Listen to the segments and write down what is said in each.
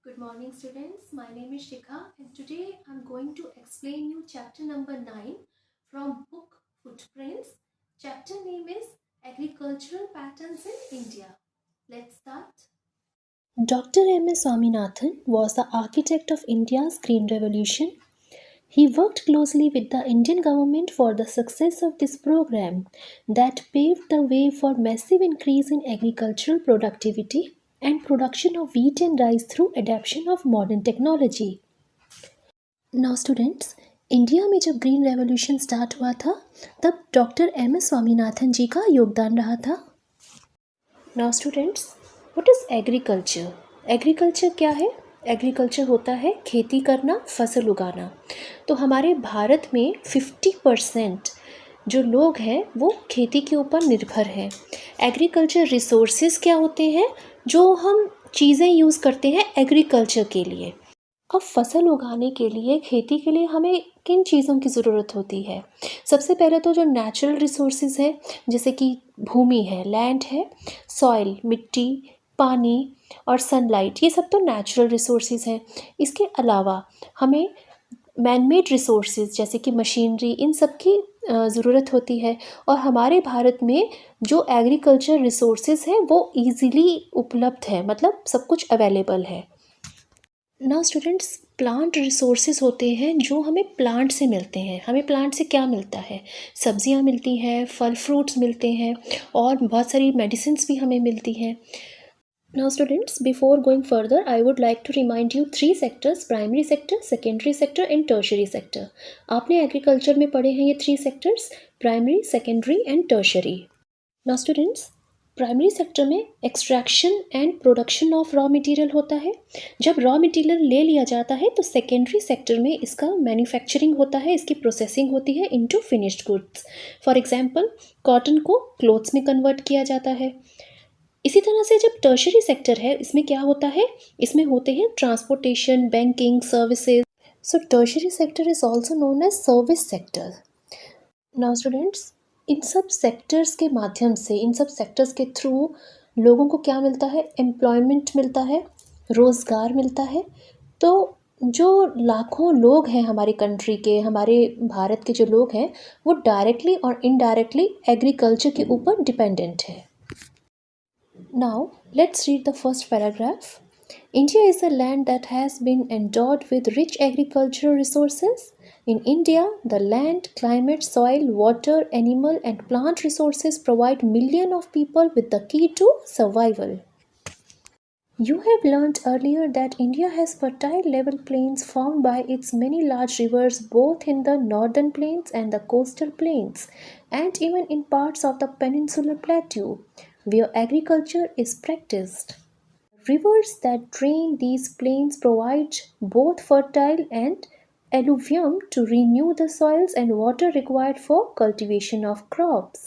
Good morning students, my name is Shikha and today I'm going to explain you chapter number 9 from book Footprints. Chapter name is Agricultural Patterns in India. Let's start. Dr. M.S. Swaminathan was the architect of India's Green Revolution. He worked closely with the Indian government for the success of this program that paved the way for massive increase in agricultural productivity and production of wheat and rice through adoption of modern technology. Now students, India में जब green revolution start हुआ था तब doctor M S Swaminathan जी का योगदान रहा था. Now students, what is agriculture? Agriculture क्या है? एग्रीकल्चर होता है खेती करना, फसल उगाना. तो हमारे भारत में 50% जो लोग हैं वो खेती के ऊपर निर्भर हैं. एग्रीकल्चर रिसोर्सेज क्या होते हैं? जो हम चीज़ें यूज़ करते हैं एग्रीकल्चर के लिए. अब फसल उगाने के लिए, खेती के लिए हमें किन चीज़ों की ज़रूरत होती है? सबसे पहले तो जो नेचुरल रिसोर्सेज है, जैसे कि भूमि है, लैंड है, सॉइल मिट्टी, पानी और सनलाइट, ये सब तो नेचुरल रिसोर्सेज हैं. इसके अलावा हमें मैनमेड रिसोर्सेज जैसे कि मशीनरी, इन सब की ज़रूरत होती है. और हमारे भारत में जो एग्रीकल्चर रिसोर्सेज हैं वो ईज़िली उपलब्ध है, मतलब सब कुछ अवेलेबल है. नाउ स्टूडेंट्स, प्लांट रिसोर्सेज होते हैं जो हमें प्लांट से मिलते हैं. हमें प्लांट से क्या मिलता है? सब्जियां मिलती हैं, फल फ्रूट्स मिलते हैं और बहुत सारी मेडिसिन्स भी हमें मिलती हैं. Now students, before going further I would like to remind you 3 sectors: primary sector, secondary sector and tertiary sector. आपने एग्रीकल्चर में पढ़े हैं ये 3 sectors: primary, secondary and tertiary. Now students, primary sector में extraction and production of raw material होता है. जब raw material ले लिया जाता है तो सेकेंडरी सेक्टर में इसका मैन्युफैक्चरिंग होता है, इसकी प्रोसेसिंग होती है into finished goods. For example, cotton को क्लोथ्स में कन्वर्ट किया जाता है. इसी तरह से जब टर्शरी सेक्टर है, इसमें क्या होता है? इसमें होते हैं transportation, banking, services. So tertiary sector is also known as service sector. Now students, इन सब सेक्टर्स के माध्यम से, इन सब सेक्टर्स के थ्रू लोगों को क्या मिलता है? एम्प्लॉयमेंट मिलता है, रोज़गार मिलता है. तो जो लाखों लोग हैं हमारे कंट्री के, हमारे भारत के जो लोग हैं, वो डायरेक्टली और इनडायरेक्टली एग्रीकल्चर के ऊपर डिपेंडेंट है. Now let's read the first paragraph. India is a land that has been endowed with rich agricultural resources. In India, the land, climate, soil, water, animal, and plant resources provide millions of people with the key to survival. You have learned earlier that India has fertile level plains formed by its many large rivers both in the northern plains and the coastal plains, and even in parts of the peninsular plateau, where agriculture is practiced. Rivers that drain these plains provide both fertile and alluvium to renew the soils and water required for cultivation of crops.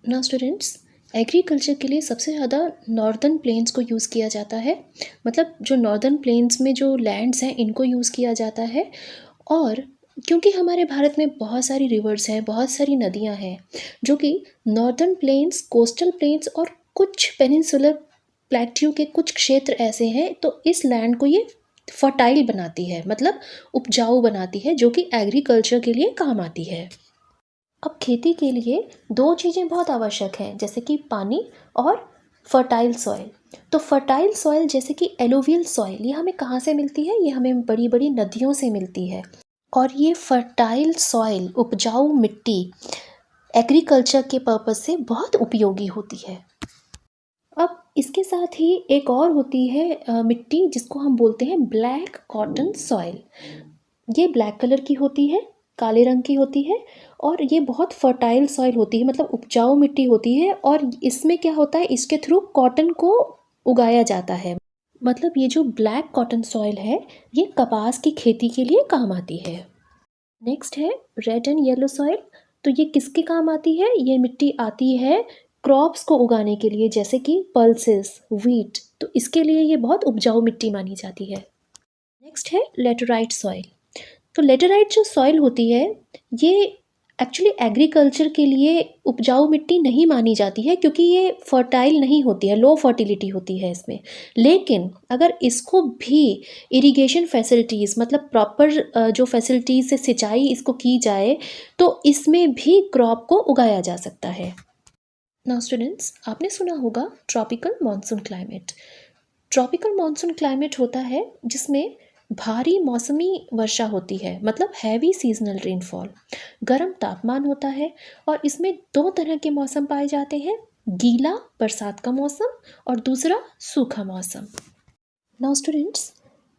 Now students, agriculture के लिए सबसे ज़्यादा northern plains को use किया जाता है. मतलब जो नॉर्दर्न प्लेन्स में जो लैंड्स हैं इनको यूज़ किया जाता है. और क्योंकि हमारे भारत में बहुत सारी रिवर्स हैं, बहुत सारी नदियां हैं, जो कि नॉर्दर्न प्लेन्स, कोस्टल प्लेन्स और कुछ पेनिनसुलर प्लेट्यू के कुछ क्षेत्र ऐसे हैं, तो इस लैंड को ये फर्टाइल बनाती है, मतलब उपजाऊ बनाती है, जो कि एग्रीकल्चर के लिए काम आती है. अब खेती के लिए 2 चीज़ें बहुत आवश्यक हैं, जैसे कि पानी और फर्टाइल सॉइल. तो फर्टाइल सॉइल जैसे कि एलुवियल सॉइल, ये हमें कहाँ से मिलती है? ये हमें बड़ी बड़ी नदियों से मिलती है. और ये फर्टाइल सॉइल, उपजाऊ मिट्टी, एग्रीकल्चर के पर्पस से बहुत उपयोगी होती है. अब इसके साथ ही एक और होती है मिट्टी, जिसको हम बोलते हैं ब्लैक कॉटन सॉइल. ये ब्लैक कलर की होती है, काले रंग की होती है, और ये बहुत फर्टाइल सॉइल होती है, मतलब उपजाऊ मिट्टी होती है. और इसमें क्या होता है? इसके थ्रू कॉटन को उगाया जाता है. मतलब ये जो ब्लैक कॉटन सॉइल है, ये कपास की खेती के लिए काम आती है. नेक्स्ट है रेड एंड येलो सॉइल. तो ये किसके काम आती है? ये मिट्टी आती है क्रॉप्स को उगाने के लिए, जैसे कि पल्सेस, व्हीट. तो इसके लिए ये बहुत उपजाऊ मिट्टी मानी जाती है. नेक्स्ट है लेटराइट सॉइल. तो लेटराइट जो सॉइल होती है, ये एक्चुअली एग्रीकल्चर के लिए उपजाऊ मिट्टी नहीं मानी जाती है क्योंकि ये फर्टाइल नहीं होती है, लो फर्टिलिटी होती है इसमें। लेकिन अगर इसको भी इरिगेशन फैसिलिटीज़ मतलब प्रॉपर जो फैसिलिटीज़ से सिंचाई इसको की जाए तो इसमें भी क्रॉप को उगाया जा सकता है। नाउ स्टूडेंट्स, आपने सुना होगा tropical monsoon climate. Tropical monsoon climate होता है जिसमें भारी मौसमी वर्षा होती है, मतलब हैवी सीजनल रेनफॉल, गर्म तापमान होता है और इसमें दो तरह के मौसम पाए जाते हैं, गीला बरसात का मौसम और दूसरा सूखा मौसम। Now students,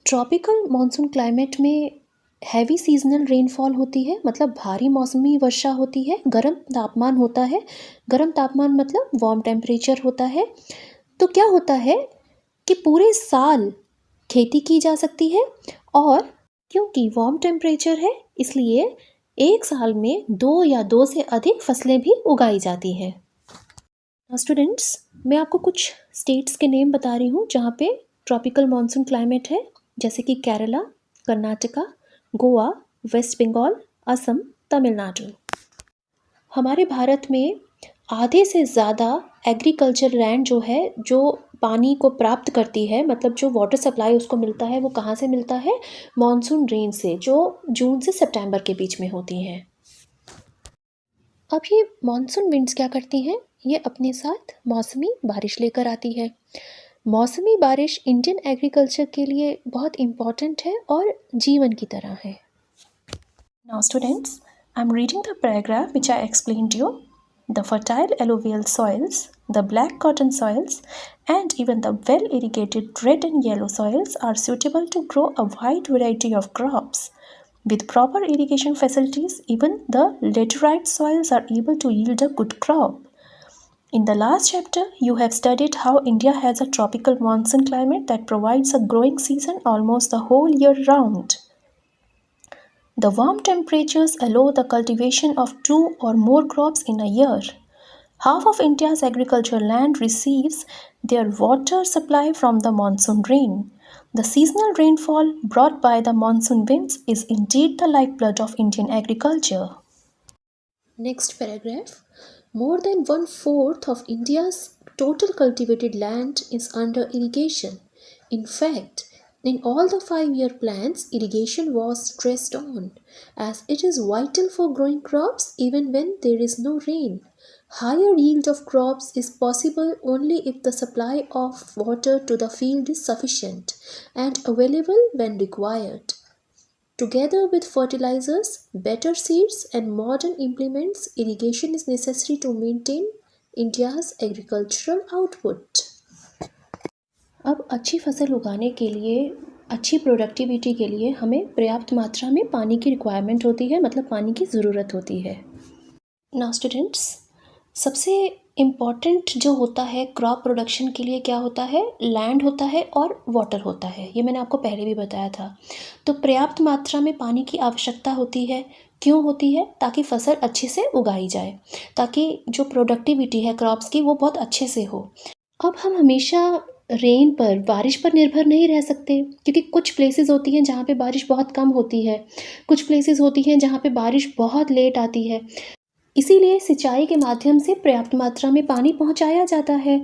tropical monsoon climate में हैवी सीजनल रेनफॉल होती है, मतलब भारी मौसमी वर्षा होती है, गर्म तापमान होता है। गर्म तापमान मतलब वार्म टेम्परेचर होता है। तो क्या होता है कि पूरे साल खेती की जा सकती है और क्योंकि वार्म टेम्परेचर है इसलिए एक साल में 2 या 2 से अधिक फसलें भी उगाई जाती हैं। स्टूडेंट्स, मैं आपको कुछ स्टेट्स के नेम बता रही हूँ जहाँ पे ट्रॉपिकल मॉनसून क्लाइमेट है, जैसे कि केरला, कर्नाटका, गोवा, वेस्ट बंगाल, असम, तमिलनाडु। हमारे भारत में आधे से ज़्यादा एग्रीकल्चर लैंड जो है, जो पानी को प्राप्त करती है, मतलब जो वाटर सप्लाई उसको मिलता है, वो कहाँ से मिलता है? मॉनसून रेन से, जो जून से सितंबर के बीच में होती हैं। अब ये मॉनसून विंड्स क्या करती हैं? ये अपने साथ मौसमी बारिश लेकर आती है। मौसमी बारिश इंडियन एग्रीकल्चर के लिए बहुत इम्पॉर्टेंट है और जीवन की तरह है। Now students, I'm reading the paragraph which I explained to you. The fertile alluvial soils, the black cotton soils, and even the well-irrigated red and yellow soils are suitable to grow a wide variety of crops. With proper irrigation facilities, even the laterite soils are able to yield a good crop. In the last chapter, you have studied how India has a tropical monsoon climate that provides a growing season almost the whole year round. The warm temperatures allow the cultivation of 2 or more crops in a year. Half of India's agricultural land receives their water supply from the monsoon rain. The seasonal rainfall brought by the monsoon winds is indeed the lifeblood of Indian agriculture. Next paragraph. More than 1/4 of India's total cultivated land is under irrigation. In fact, in all the 5-year plans, irrigation was stressed on, as it is vital for growing crops even when there is no rain. Higher yield of crops is possible only if the supply of water to the field is sufficient and available when required. Together with fertilizers, better seeds, and modern implements, irrigation is necessary to maintain India's agricultural output. अब अच्छी फसल उगाने के लिए, अच्छी productivity के लिए हमें पर्याप्त मात्रा में पानी की रिक्वायरमेंट होती है, मतलब पानी की ज़रूरत होती है। नाउ स्टूडेंट्स, सबसे इम्पॉर्टेंट जो होता है क्रॉप प्रोडक्शन के लिए क्या होता है? लैंड होता है और वाटर होता है। ये मैंने आपको पहले भी बताया था। तो पर्याप्त मात्रा में पानी की आवश्यकता होती है। क्यों होती है? ताकि फसल अच्छे से उगाई जाए, ताकि जो प्रोडक्टिविटी है क्रॉप्स की वो बहुत अच्छे से हो। अब हम हमेशा रेन पर, बारिश पर निर्भर नहीं रह सकते, क्योंकि कुछ प्लेसेस होती हैं जहाँ पे बारिश बहुत कम होती है, कुछ प्लेसेस होती हैं जहाँ पे बारिश बहुत लेट आती है। इसीलिए सिंचाई के माध्यम से पर्याप्त मात्रा में पानी पहुंचाया जाता है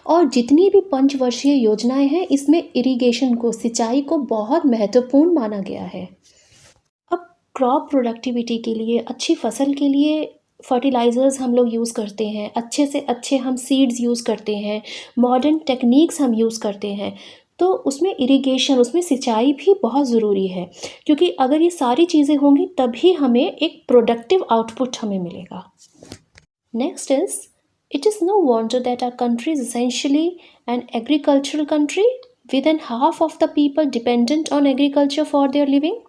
और जितनी भी पंचवर्षीय योजनाएं हैं इसमें इरिगेशन को, सिंचाई को बहुत महत्वपूर्ण माना गया है। अब क्रॉप प्रोडक्टिविटी के लिए, अच्छी फसल के लिए फर्टिलाइज़र्स हम लोग यूज़ करते हैं, अच्छे से अच्छे हम सीड्स यूज़ करते हैं, मॉडर्न टेक्निक्स हम यूज़ करते हैं। तो उसमें इरिगेशन, उसमें सिंचाई भी बहुत ज़रूरी है, क्योंकि अगर ये सारी चीज़ें होंगी तभी हमें एक प्रोडक्टिव आउटपुट हमें मिलेगा। Next is, it is no wonder that our country is essentially an agricultural country with an half of the people dependent on agriculture for their living.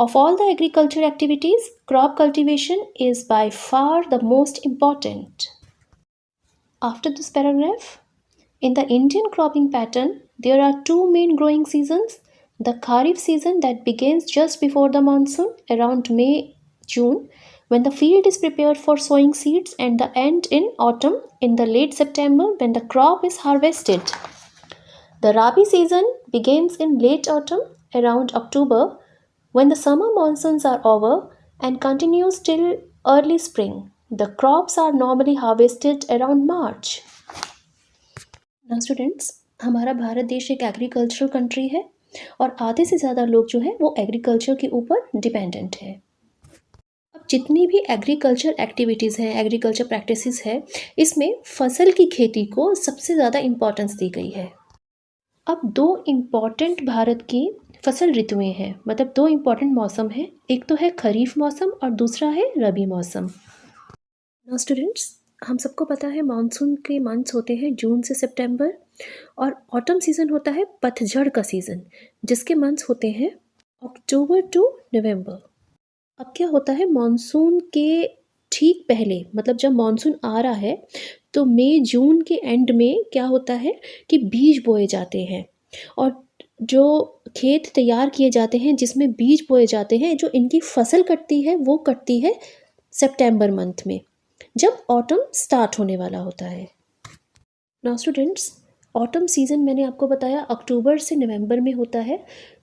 Of all the agriculture activities, crop cultivation is by far the most important. After this paragraph, in the Indian cropping pattern, there are two main growing seasons. The Kharif season that begins just before the monsoon, around May-June, when the field is prepared for sowing seeds, and the end in autumn, in the late September, when the crop is harvested. The Rabi season begins in late autumn, around October, when the summer monsoons are over, and continues till early spring. The crops are normally harvested around March. Now students, हमारा भारत देश एक agricultural country है और आधे से ज़्यादा लोग जो है वो एग्रीकल्चर के ऊपर डिपेंडेंट है। अब जितनी भी एग्रीकल्चर एक्टिविटीज़ हैं, एग्रीकल्चर प्रैक्टिसेस है, इसमें फसल की खेती को सबसे ज़्यादा इम्पोर्टेंस दी गई है। अब दो इम्पॉर्टेंट भारत की फसल ऋतुएं हैं, मतलब दो इम्पॉर्टेंट मौसम हैं। एक तो है खरीफ मौसम और दूसरा है रबी मौसम। नाउ स्टूडेंट्स, हम सबको पता है मानसून के मंथ्स होते हैं जून से सितंबर, और ऑटम सीज़न होता है पतझड़ का सीज़न, जिसके मंथ्स होते हैं अक्टूबर टू नवंबर। अब क्या होता है, मानसून के ठीक पहले, मतलब जब मानसून आ रहा है तो मई जून के एंड में क्या होता है कि बीज बोए जाते हैं, और जो खेत तैयार किए जाते हैं जिसमें बीज बोए जाते हैं, जो इनकी फसल कटती है वो कटती है सितंबर मंथ में, जब ऑटम स्टार्ट होने वाला होता है। नाउ स्टूडेंट्स, ऑटम सीज़न मैंने आपको बताया अक्टूबर से नवंबर में होता है,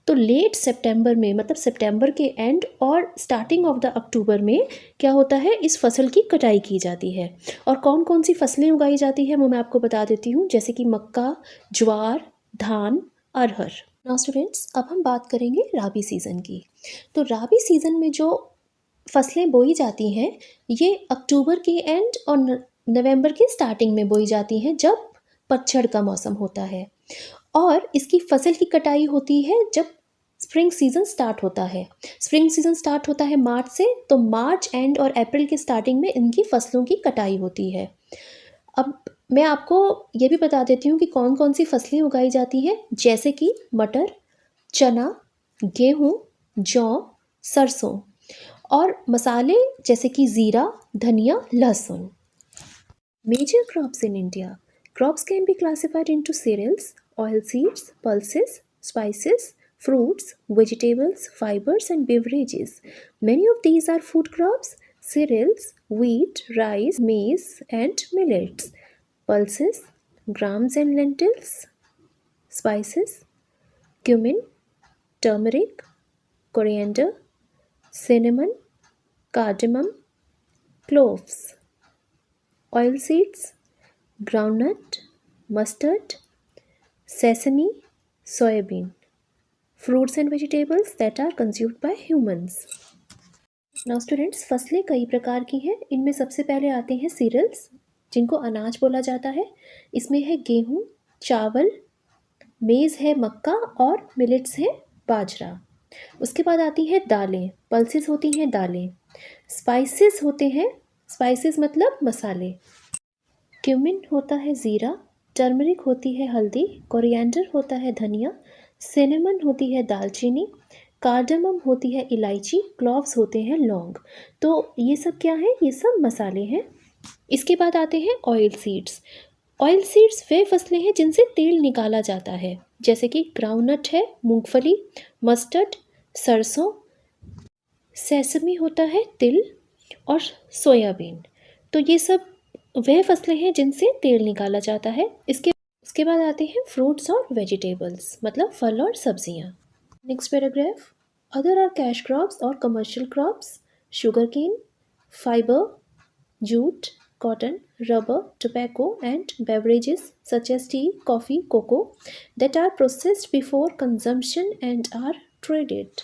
तो लेट सितंबर में, मतलब सितंबर के एंड और स्टार्टिंग ऑफ द अक्टूबर में क्या होता है, इस फसल की कटाई की जाती है। और कौन कौन सी फसलें उगाई जाती हैं वो मैं आपको बता देती हूँ, जैसे कि मक्का, ज्वार, धान, अरहर। नाउ स्टूडेंट्स, अब हम बात करेंगे राबी सीज़न की। तो राबी सीज़न में जो फसलें बोई जाती हैं ये अक्टूबर के एंड और नवंबर की स्टार्टिंग में बोई जाती हैं, जब पतझड़ का मौसम होता है, और इसकी फसल की कटाई होती है जब स्प्रिंग सीज़न स्टार्ट होता है। स्प्रिंग सीज़न स्टार्ट होता है मार्च से, तो मार्च एंड और अप्रैल की स्टार्टिंग में इनकी फसलों की कटाई होती है। अब मैं आपको ये भी बता देती हूँ कि कौन कौन सी फसलें उगाई जाती हैं, जैसे कि मटर, चना, गेहूँ, जौ, सरसों, और मसाले जैसे कि ज़ीरा, धनिया, लहसुन। Major crops in India. Crops can be classified into cereals, oilseeds, pulses, spices, fruits, vegetables, fibers, and beverages. Many of these are food crops: cereals, wheat, rice, maize, and millets. Pulses, grams and lentils. Spices, cumin, turmeric, coriander, cinnamon, cardamom, cloves. Oilseeds, groundnut, mustard, sesame, soybean. Fruits and vegetables that are consumed by humans. Now students, फसलें कई प्रकार की हैं। इनमें सबसे पहले आते हैं सीरियल्स, जिनको अनाज बोला जाता है। इसमें है गेहूँ, चावल, मेज़ है मक्का, और मिलेट्स है बाजरा। उसके बाद आती हैं दालें, पल्सेस होती हैं दालें। स्पाइसेस होते हैं, स्पाइसेस मतलब मसाले। क्यूमिन होता है ज़ीरा, टर्मरिक होती है हल्दी, कोरिएंडर होता है धनिया, सिनेमन होती है दालचीनी, कार्डमम होती है इलायची, क्लॉव्स होते हैं लौंग। तो ये सब क्या है, ये सब मसाले हैं। इसके बाद आते हैं ऑयल सीड्स। ऑयल सीड्स वे फसलें हैं जिनसे तेल निकाला जाता है, जैसे कि ग्राउंडनट है, मूंगफली, मस्टर्ड, सरसों, सेसमी होता है तिल, और सोयाबीन। तो ये सब वह फसलें हैं जिनसे तेल निकाला जाता है। उसके बाद आते हैं फ्रूट्स और वेजिटेबल्स, मतलब फल और सब्जियां। Next paragraph, other are cash crops और commercial crops: sugar cane, fibre, jute, cotton, rubber, tobacco, and beverages such as tea, coffee, cocoa that are processed before consumption and are traded.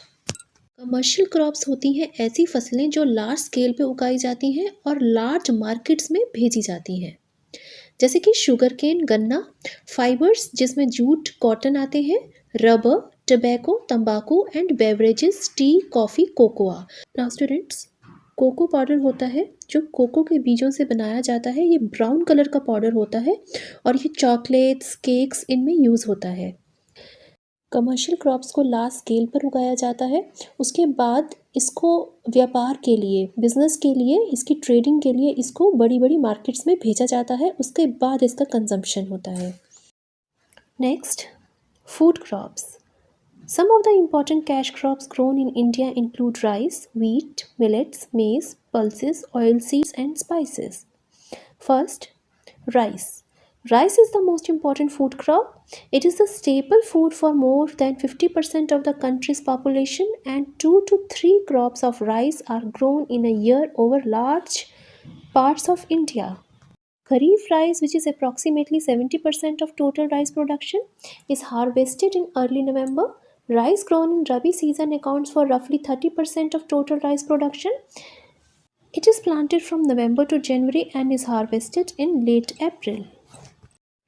Commercial crops होती हैं ऐसी फसलें जो large scale पे उगाई जाती हैं और लार्ज मार्केट्स में भेजी जाती हैं, जैसे कि शुगर केन गन्ना, फाइबर्स जिसमें जूट कॉटन आते हैं, रबर, टबैको तंबाकू, and beverages tea, coffee, cocoa. Now students, cocoa powder होता है जो कोको के बीजों से बनाया जाता है। ये ब्राउन कलर का पाउडर होता है और ये चॉकलेट्स, केक्स इनमें यूज़ होता है। कमर्शियल क्रॉप्स को लार्ज स्केल पर उगाया जाता है, उसके बाद इसको व्यापार के लिए, बिजनेस के लिए, इसकी ट्रेडिंग के लिए इसको बड़ी बड़ी मार्केट्स में भेजा जाता है, उसके बाद इसका कंजम्पशन होता है। Next, food crops. Some of the important cash crops grown in India include rice, wheat, millets, maize, pulses, oilseeds, and spices. First, rice. Rice is the most important food crop. It is the staple food for more than 50% of the country's population, and 2 to 3 crops of rice are grown in a year over large parts of India. Kharif rice, which is approximately 70% of total rice production, is harvested in early November. Rice grown in Rabi season accounts for roughly 30% of total rice production. It is planted from November to January and is harvested in late April.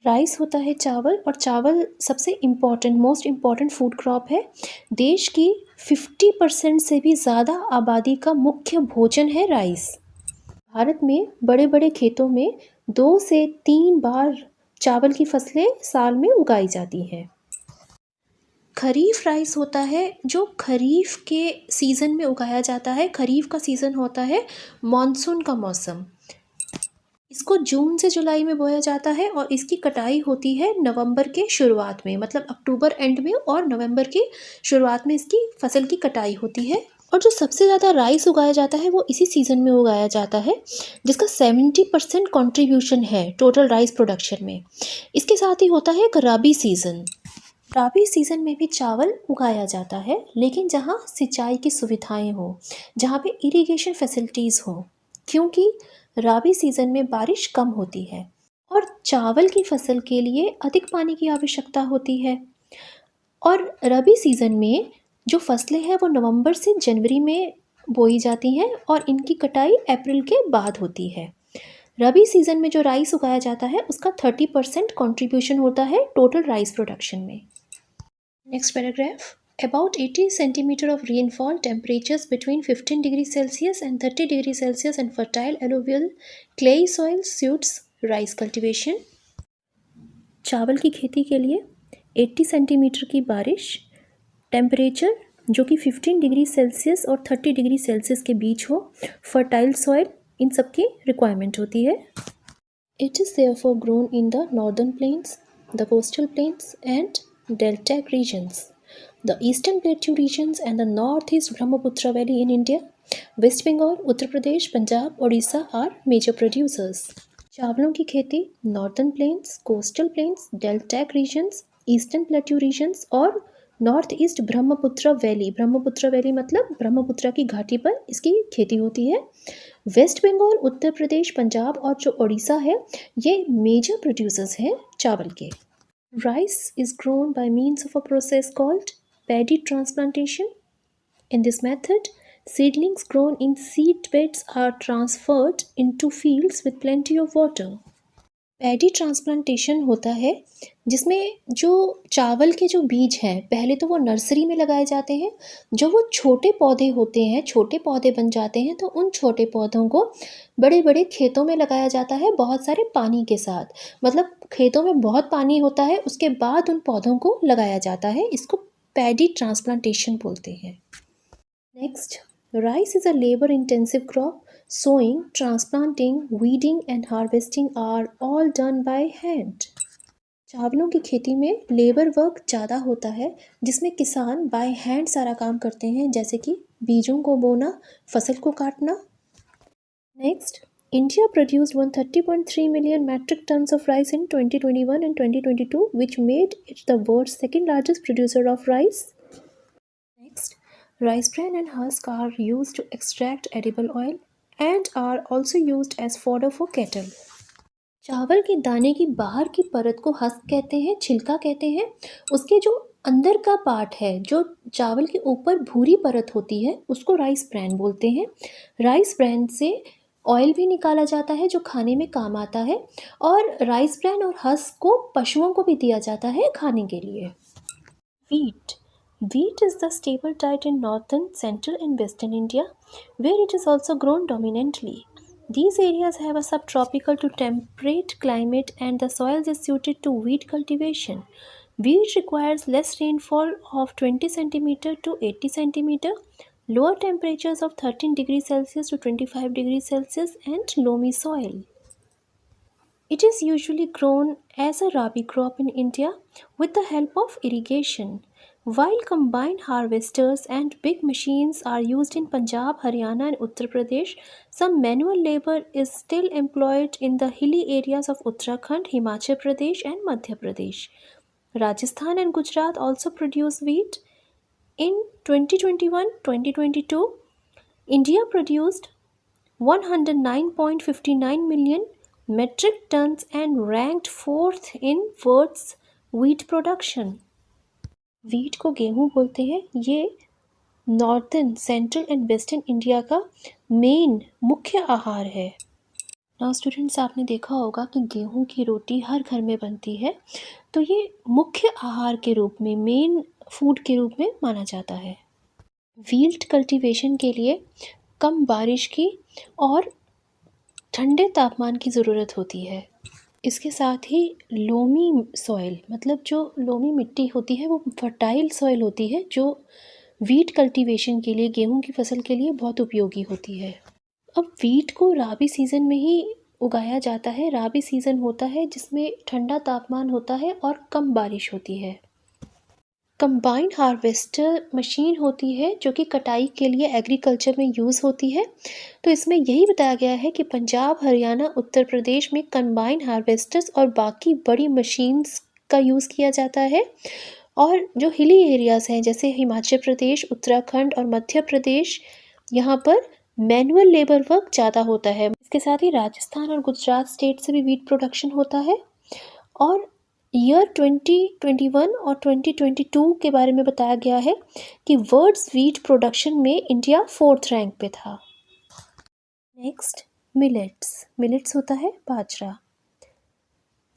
Rice होता है चावल, और चावल सबसे important most important food crop है। देश की 50% से भी ज़्यादा आबादी का मुख्य भोजन है राइस। भारत में बड़े बड़े खेतों में 2 से 3 बार चावल की फसलें साल में उगाई जाती हैं। खरीफ राइस होता है जो खरीफ के सीज़न में उगाया जाता है। खरीफ का सीज़न होता है मॉनसून का मौसम। इसको जून से जुलाई में बोया जाता है और इसकी कटाई होती है नवंबर के शुरुआत में, मतलब अक्टूबर एंड में और नवंबर की शुरुआत में इसकी फसल की कटाई होती है। और जो सबसे ज़्यादा राइस उगाया जाता है वो इसी सीज़न में उगाया जाता है, जिसका 70% कंट्रीब्यूशन है टोटल राइस प्रोडक्शन में। इसके साथ ही होता है एक राबी सीज़न। राबी सीज़न में भी चावल उगाया जाता है, लेकिन जहाँ सिंचाई की सुविधाएं हो, जहाँ पे इरिगेशन फैसिलिटीज़ हो, क्योंकि राबी सीज़न में बारिश कम होती है और चावल की फसल के लिए अधिक पानी की आवश्यकता होती है। और रबी सीज़न में जो फसलें हैं वो नवंबर से जनवरी में बोई जाती हैं और इनकी कटाई अप्रैल के बाद होती है। रबी सीज़न में जो राइस उगाया जाता है उसका 30% कंट्रीब्यूशन होता है टोटल राइस प्रोडक्शन में। Next paragraph. About 80 centimeter of rainfall, temperatures between 15 degrees Celsius and 30 degrees Celsius and fertile alluvial clay soil suits rice cultivation. चावल की खेती के लिए 80 सेंटीमीटर की बारिश, टेम्परेचर जो कि 15 डिग्री सेल्सियस और 30 डिग्री सेल्सियस के बीच हो, फर्टाइल सॉइल, इन सब की रिक्वायरमेंट होती है। It is therefore grown in the northern plains, the coastal plains and deltaic regions, the eastern plateau regions and the northeast Brahmaputra Valley in India. West Bengal, Uttar Pradesh, Punjab, Odisha are major producers. चावलों की खेती northern plains, coastal plains, deltaic regions, eastern plateau regions और north east Brahmaputra valley. Brahmaputra valley मतलब ब्रह्मपुत्र की घाटी पर इसकी खेती होती है। वेस्ट बंगाल, उत्तर प्रदेश, पंजाब और जो उड़ीसा है ये मेजर प्रोड्यूसर्स हैं चावल के। Rice is grown by means of a process called paddy transplantation. In this method, seedlings grown in seed beds are transferred into fields with plenty of water. Paddy transplantation होता है जिसमें जो चावल के जो बीज हैं पहले तो वो नर्सरी में लगाए जाते हैं। जो वो छोटे पौधे होते हैं, छोटे पौधे बन जाते हैं, तो उन छोटे पौधों को बड़े बड़े खेतों में लगाया जाता है बहुत सारे पानी के साथ। मतलब खेतों में बहुत पानी होता है, उसके बाद उन पौधों को लगाया जाता है। इसको पैडी ट्रांसप्लांटेशन बोलते हैं। Next, rice is a labor-intensive crop. Sowing, transplanting, weeding and harvesting are all done by hand. चावलों की खेती में लेबर वर्क ज़्यादा होता है, जिसमें किसान बाय हैंड सारा काम करते हैं, जैसे कि बीजों को बोना, फसल को काटना। Next, India produced 130.3 million metric tons of rice in 2021 and 2022, which made it the world's second largest producer of rice. Next, rice bran and husk are used to extract edible oil and are also used as fodder for cattle. चावल के दाने की बाहर की परत को husk कहते हैं, छिलका कहते हैं। उसके जो अंदर का पार्ट है, जो चावल के ऊपर भूरी परत होती है, उसको राइस ब्रैन बोलते हैं। राइस ब्रैन से ऑयल भी निकाला जाता है जो खाने में काम आता है, और राइस ब्रैन और हस्क को पशुओं को भी दिया जाता है खाने के लिए। Wheat. Wheat is the staple diet in northern, central and western India, where it is also grown dominantly. These areas have a subtropical to temperate climate and the soil is suited to wheat cultivation. Wheat requires less rainfall of 20 cm to 80 cm, lower temperatures of 13 degrees Celsius to 25 degrees Celsius and loamy soil. It is usually grown as a rabi crop in India with the help of irrigation. While combined harvesters and big machines are used in Punjab, Haryana and Uttar Pradesh, some manual labor is still employed in the hilly areas of Uttarakhand, Himachal Pradesh and Madhya Pradesh. Rajasthan and Gujarat also produce wheat. In 2021-2022, India produced 109.59 million metric tons and ranked 4th in world's wheat production. Wheat को गेहूं बोलते हैं। ये northern, central and western India का main मुख्य आहार है। Now students, आपने देखा होगा कि गेहूं की रोटी हर घर में बनती है, तो ये मुख्य आहार के रूप में, मेन फूड के रूप में माना जाता है। व्हीट कल्टीवेशन के लिए कम बारिश की और ठंडे तापमान की ज़रूरत होती है। इसके साथ ही लोमी सॉइल, मतलब जो लोमी मिट्टी होती है वो फर्टाइल सॉइल होती है, जो व्हीट कल्टीवेशन के लिए, गेहूं की फसल के लिए बहुत उपयोगी होती है। अब व्हीट को राबी सीज़न में ही उगाया जाता है। राबी सीज़न होता है जिसमें ठंडा तापमान होता है और कम बारिश होती है। कंबाइंड हार्वेस्टर मशीन होती है जो कि कटाई के लिए एग्रीकल्चर में यूज़ होती है। तो इसमें यही बताया गया है कि पंजाब, हरियाणा, उत्तर प्रदेश में कंबाइंड हार्वेस्टर्स और बाकी बड़ी मशीन्स का यूज़ किया जाता है। और जो हिली एरियाज़ हैं जैसे हिमाचल प्रदेश, उत्तराखंड और मध्य प्रदेश, यहाँ पर मैनुअल लेबर वर्क ज़्यादा होता है। इसके साथ ही राजस्थान और गुजरात स्टेट से भी व्हीट प्रोडक्शन होता है। और ईयर 2021 और 2022 के बारे में बताया गया है कि वर्ल्ड्स व्हीट प्रोडक्शन में इंडिया 4th रैंक पे था। नेक्स्ट, मिलेट्स होता है बाजरा।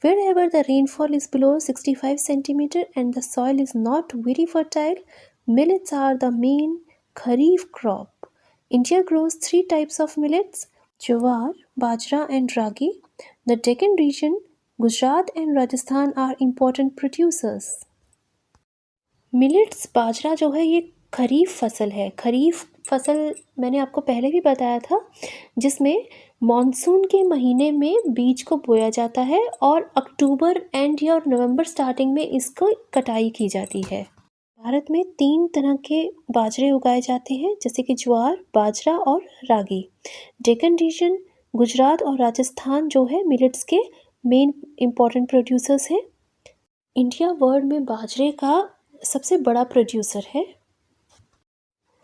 Wherever the rainfall is below 65 centimeter and the soil is not very fertile, millets are the main kharif crop. India grows 3 types of millets: jowar, bajra and ragi. The Deccan region, Gujarat and Rajasthan are important producers. Millets, बाजरा जो है ये खरीफ फसल है। खरीफ फसल मैंने आपको पहले भी बताया था, जिसमें मॉनसून के महीने में बीज को बोया जाता है और अक्टूबर एंड या नवंबर स्टार्टिंग में इसको कटाई की जाती है। भारत में 3 तरह के बाजरे उगाए जाते हैं, जैसे कि ज्वार, बाजरा और रागी। डेक्कन रीजन, गुजरात और राजस्थान जो है मिलेट्स के मेन इम्पॉर्टेंट प्रोड्यूसर्स हैं। इंडिया वर्ल्ड में बाजरे का सबसे बड़ा प्रोड्यूसर है।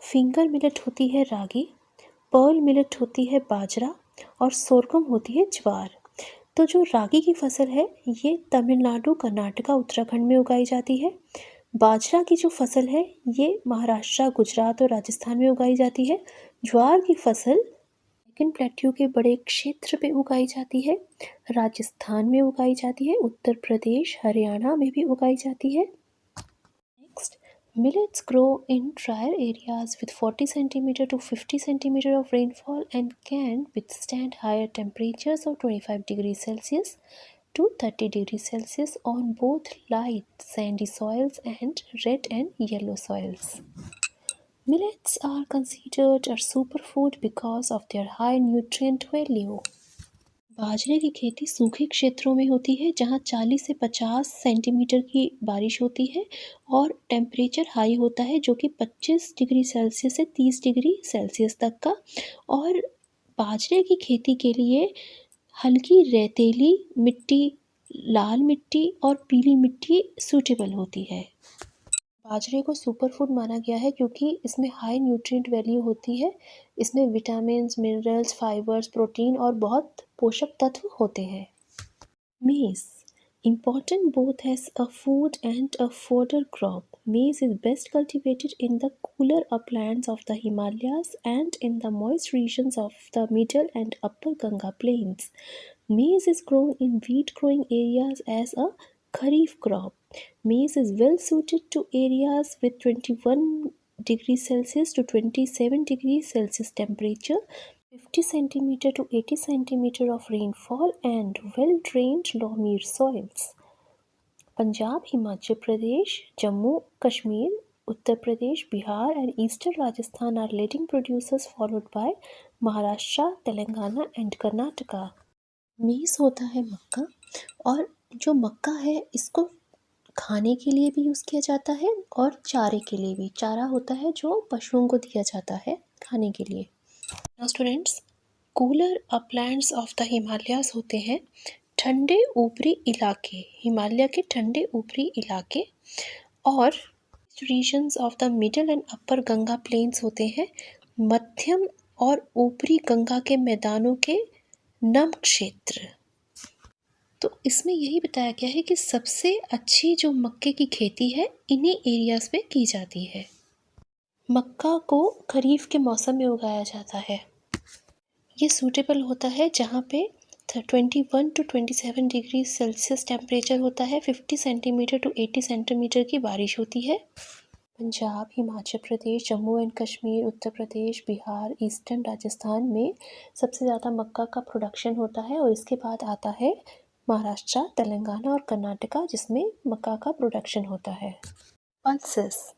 फिंगर मिलेट होती है रागी, पर्ल मिलेट होती है बाजरा और सोरगम होती है ज्वार। तो जो रागी की फसल है ये तमिलनाडु, कर्नाटका, उत्तराखंड में उगाई जाती है। बाजरा की जो फसल है ये महाराष्ट्र, गुजरात और राजस्थान में उगाई जाती है। ज्वार की फसल डेक्कन प्लेट्यू के बड़े क्षेत्र पे उगाई जाती है, राजस्थान में उगाई जाती है, उत्तर प्रदेश, हरियाणा में भी उगाई जाती है। Next, millets grow in drier areas with 40 cm to 50 cm of rainfall and can withstand higher temperatures of 25 degrees Celsius to 30 degrees Celsius on both light sandy soils and red and yellow soils. Millets are considered a superfood because of their high nutrient value. बाजरे की खेती सूखे क्षेत्रों में होती है जहां 40 से 50 सेंटीमीटर की बारिश होती है और टेम्परेचर हाई होता है जो कि 25 डिग्री सेल्सियस से 30 डिग्री सेल्सियस तक का। और बाजरे की खेती के लिए हल्की रेतीली मिट्टी, लाल मिट्टी और पीली मिट्टी सूटेबल होती है। बाजरे को सुपरफूड माना गया है क्योंकि इसमें हाई न्यूट्रिएंट वैल्यू होती है। इसमें विटामिन्स, मिनरल्स, फाइबर्स, प्रोटीन और बहुत पोषक तत्व होते हैं। Maize, important both as a food and a fodder crop. Maize is best cultivated in the cooler uplands of the Himalayas and in the moist regions of the middle and upper Ganga plains. Maize is grown in wheat growing areas as a kharif crop. Maize is well suited to areas with 21 degrees Celsius to 27 degrees Celsius temperature, 50 centimeter to 80 centimeter of rainfall and well-drained loamy soils. Punjab, Himachal Pradesh, Jammu, Kashmir, Uttar Pradesh, Bihar and Eastern Rajasthan are leading producers followed by Maharashtra, Telangana and Karnataka. मेज़ होता है मक्का, और जो मक्का है इसको खाने के लिए भी यूज़ किया जाता है और चारे के लिए भी। चारा होता है जो पशुओं को दिया जाता है खाने के लिए। Now students, cooler Uplands of the Himalayas होते हैं ठंडे ऊपरी इलाके, हिमालय के ठंडे ऊपरी इलाके और regions of the middle and upper Ganga plains होते हैं मध्यम और ऊपरी गंगा के मैदानों के नम क्षेत्र। तो इसमें यही बताया गया है कि सबसे अच्छी जो मक्के की खेती है इन्हीं एरियाज में की जाती है। मक्का को खरीफ के मौसम में उगाया जाता है। ये सूटेबल होता है जहाँ पे 21 to 27 डिग्री सेल्सियस टेम्परेचर होता है, 50 सेंटीमीटर to 80 सेंटीमीटर की बारिश होती है। पंजाब, हिमाचल प्रदेश, जम्मू एंड कश्मीर, उत्तर प्रदेश, बिहार, ईस्टर्न राजस्थान में सबसे ज़्यादा मक्का का प्रोडक्शन होता है और इसके बाद आता है महाराष्ट्र, तेलंगाना और कर्नाटका जिसमें मक्का का प्रोडक्शन होता है। Pulses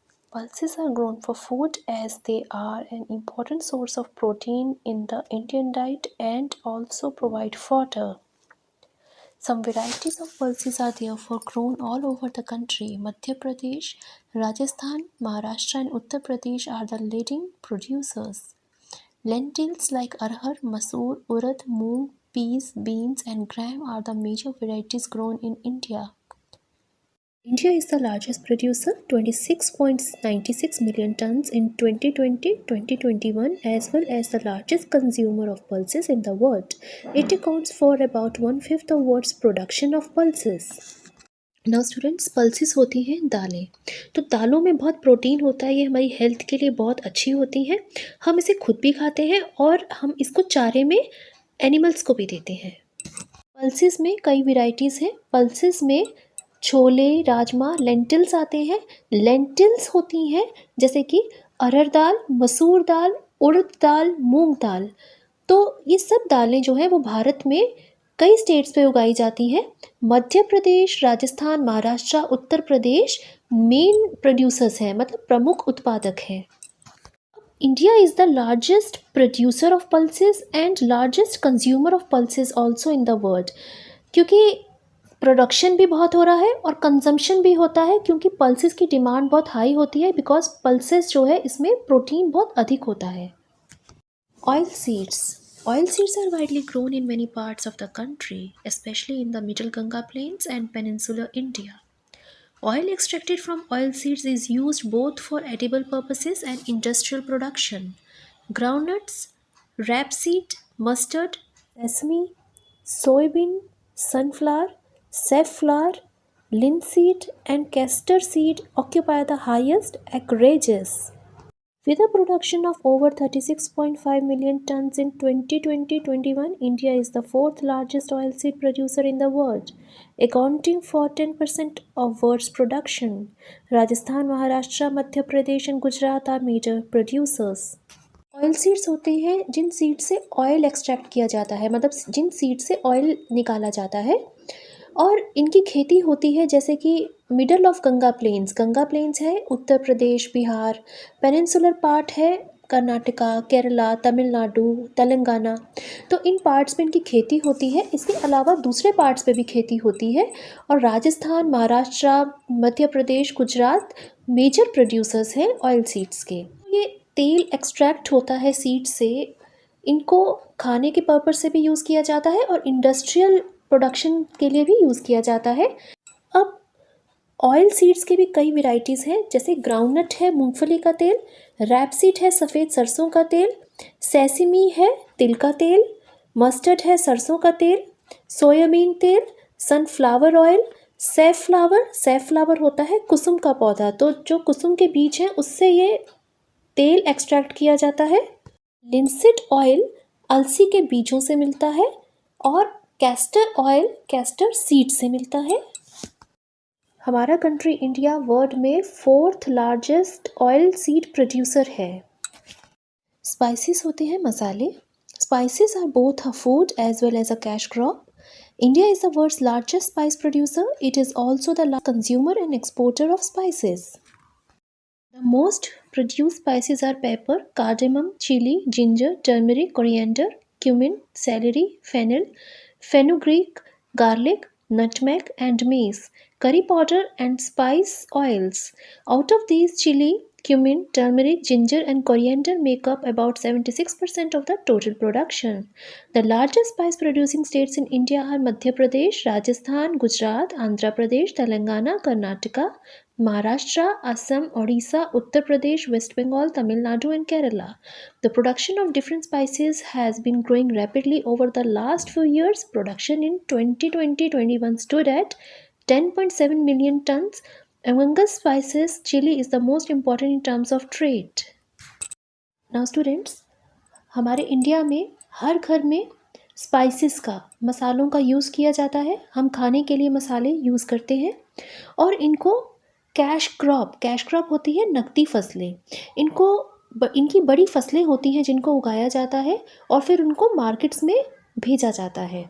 are grown for food as they are an important source of protein in the Indian diet and also provide fodder. Some varieties of pulses are therefore grown all over the country. Madhya Pradesh, Rajasthan, Maharashtra and Uttar Pradesh are the leading producers. Lentils like arhar, masoor, urad, moong, peas, beans and gram are the major varieties grown in India. India is the largest producer, 26.96 million tons in 2020-2021, as well as the largest consumer of pulses in the world. It accounts for about 1/5 of world's production of pulses. Now students, pulses होती हैं दालें। तो दालों में बहुत protein होता है, ये हमारी हेल्थ के लिए बहुत अच्छी होती हैं। हम इसे खुद भी खाते हैं और हम इसको चारे में एनिमल्स को भी देते हैं। पल्सेस में कई वेराइटीज़ हैं। पल्सेस में छोले, राजमा, लेंटिल्स आते हैं। लेंटिल्स होती हैं जैसे कि अरहर दाल, मसूर दाल, उड़द दाल, मूंग दाल। तो ये सब दालें जो हैं वो भारत में कई स्टेट्स पे उगाई जाती हैं। मध्य प्रदेश, राजस्थान, महाराष्ट्र, उत्तर प्रदेश मेन प्रोड्यूसर्स हैं, मतलब प्रमुख उत्पादक हैं। India is the largest producer of pulses and largest consumer of pulses also in the world, क्योंकि प्रोडक्शन भी बहुत हो रहा है और कंजम्पशन भी होता है, क्योंकि पल्सेस की डिमांड बहुत हाई होती है बिकॉज पल्सेस जो है इसमें प्रोटीन बहुत अधिक होता है। Oil seeds are widely grown in many parts of the country, especially in the Middle Ganga Plains and peninsular India. Oil extracted from oil seeds is used both for edible purposes and industrial production. Groundnuts, rapeseed, mustard, sesame, soybean, sunflower, safflower, linseed, and castor seed occupy the highest acreages. With a production of over 36.5 million tons in 2020-21, India is the fourth largest oilseed producer in the world, accounting for 10% of world's production. Rajasthan, Maharashtra, Madhya Pradesh and Gujarat are major producers. Oil seeds होते हैं जिन seed से oil extract किया जाता है, मतलब जिन seed से oil निकाला जाता है, और इनकी खेती होती है जैसे कि मिडल ऑफ गंगा प्लेन्स है उत्तर प्रदेश, बिहार, पेनिनसुलर पार्ट है कर्नाटका, केरला, तमिलनाडु, तेलंगाना। तो इन पार्ट्स में इनकी खेती होती है। इसके अलावा दूसरे पार्ट्स पे भी खेती होती है और राजस्थान, महाराष्ट्र, मध्य प्रदेश, गुजरात मेजर प्रोड्यूसर्स हैं ऑयल सीड्स के। ये तेल एक्सट्रैक्ट होता है सीड से, इनको खाने के पर्पस से भी यूज़ किया जाता है और इंडस्ट्रियल प्रोडक्शन के लिए भी यूज़ किया जाता है। अब ऑयल सीड्स के भी कई वेराइटीज़ हैं, जैसे ग्राउंडनट है मूंगफली का तेल, रैपसीड है सफ़ेद सरसों का तेल, सेसमी है तिल का तेल, मस्टर्ड है सरसों का तेल, सोयाबीन तेल, सनफ्लावर ऑयल, सैफफ्लावर होता है कुसुम का पौधा, तो जो कुसुम के बीज हैं उससे ये तेल एक्सट्रैक्ट किया जाता है। लिंसीड ऑयल अलसी के बीजों से मिलता है और कैस्टर ऑयल कैस्टर सीड से मिलता है। हमारा कंट्री इंडिया वर्ल्ड में 4th largest oil seed producer है। स्पाइसेस होते हैं मसाले। Spices are both a food as well as a cash crop. India is the world's largest spice producer. It is also the largest consumer and exporter of spices. The most produced spices are pepper, cardamom, chili, ginger, turmeric, coriander, cumin, celery, fennel, fenugreek, garlic, nutmeg, and mace, curry powder, and spice oils. Out of these, chili, cumin, turmeric, ginger, and coriander make up about 76% of the total production. The largest spice producing states in India are Madhya Pradesh, Rajasthan, Gujarat, Andhra Pradesh, Telangana, Karnataka, Maharashtra, Assam, Odisha, Uttar Pradesh, West Bengal, Tamil Nadu, and Kerala. The production of different spices has been growing rapidly over the last few years. Production in 2020-21 stood at 10.7 million tons. Among us spices, chili is the most important in terms of trade. Now students, हमारे India में हर घर में spices का, मसालों का use किया जाता है. हम खाने के लिए मसाले यूज़ करते हैं और इनको कैश क्रॉप होती है नकदी फसलें. इनकी बड़ी फसलें होती हैं जिनको उगाया जाता है और फिर उनको मार्केट्स में भेजा जाता है.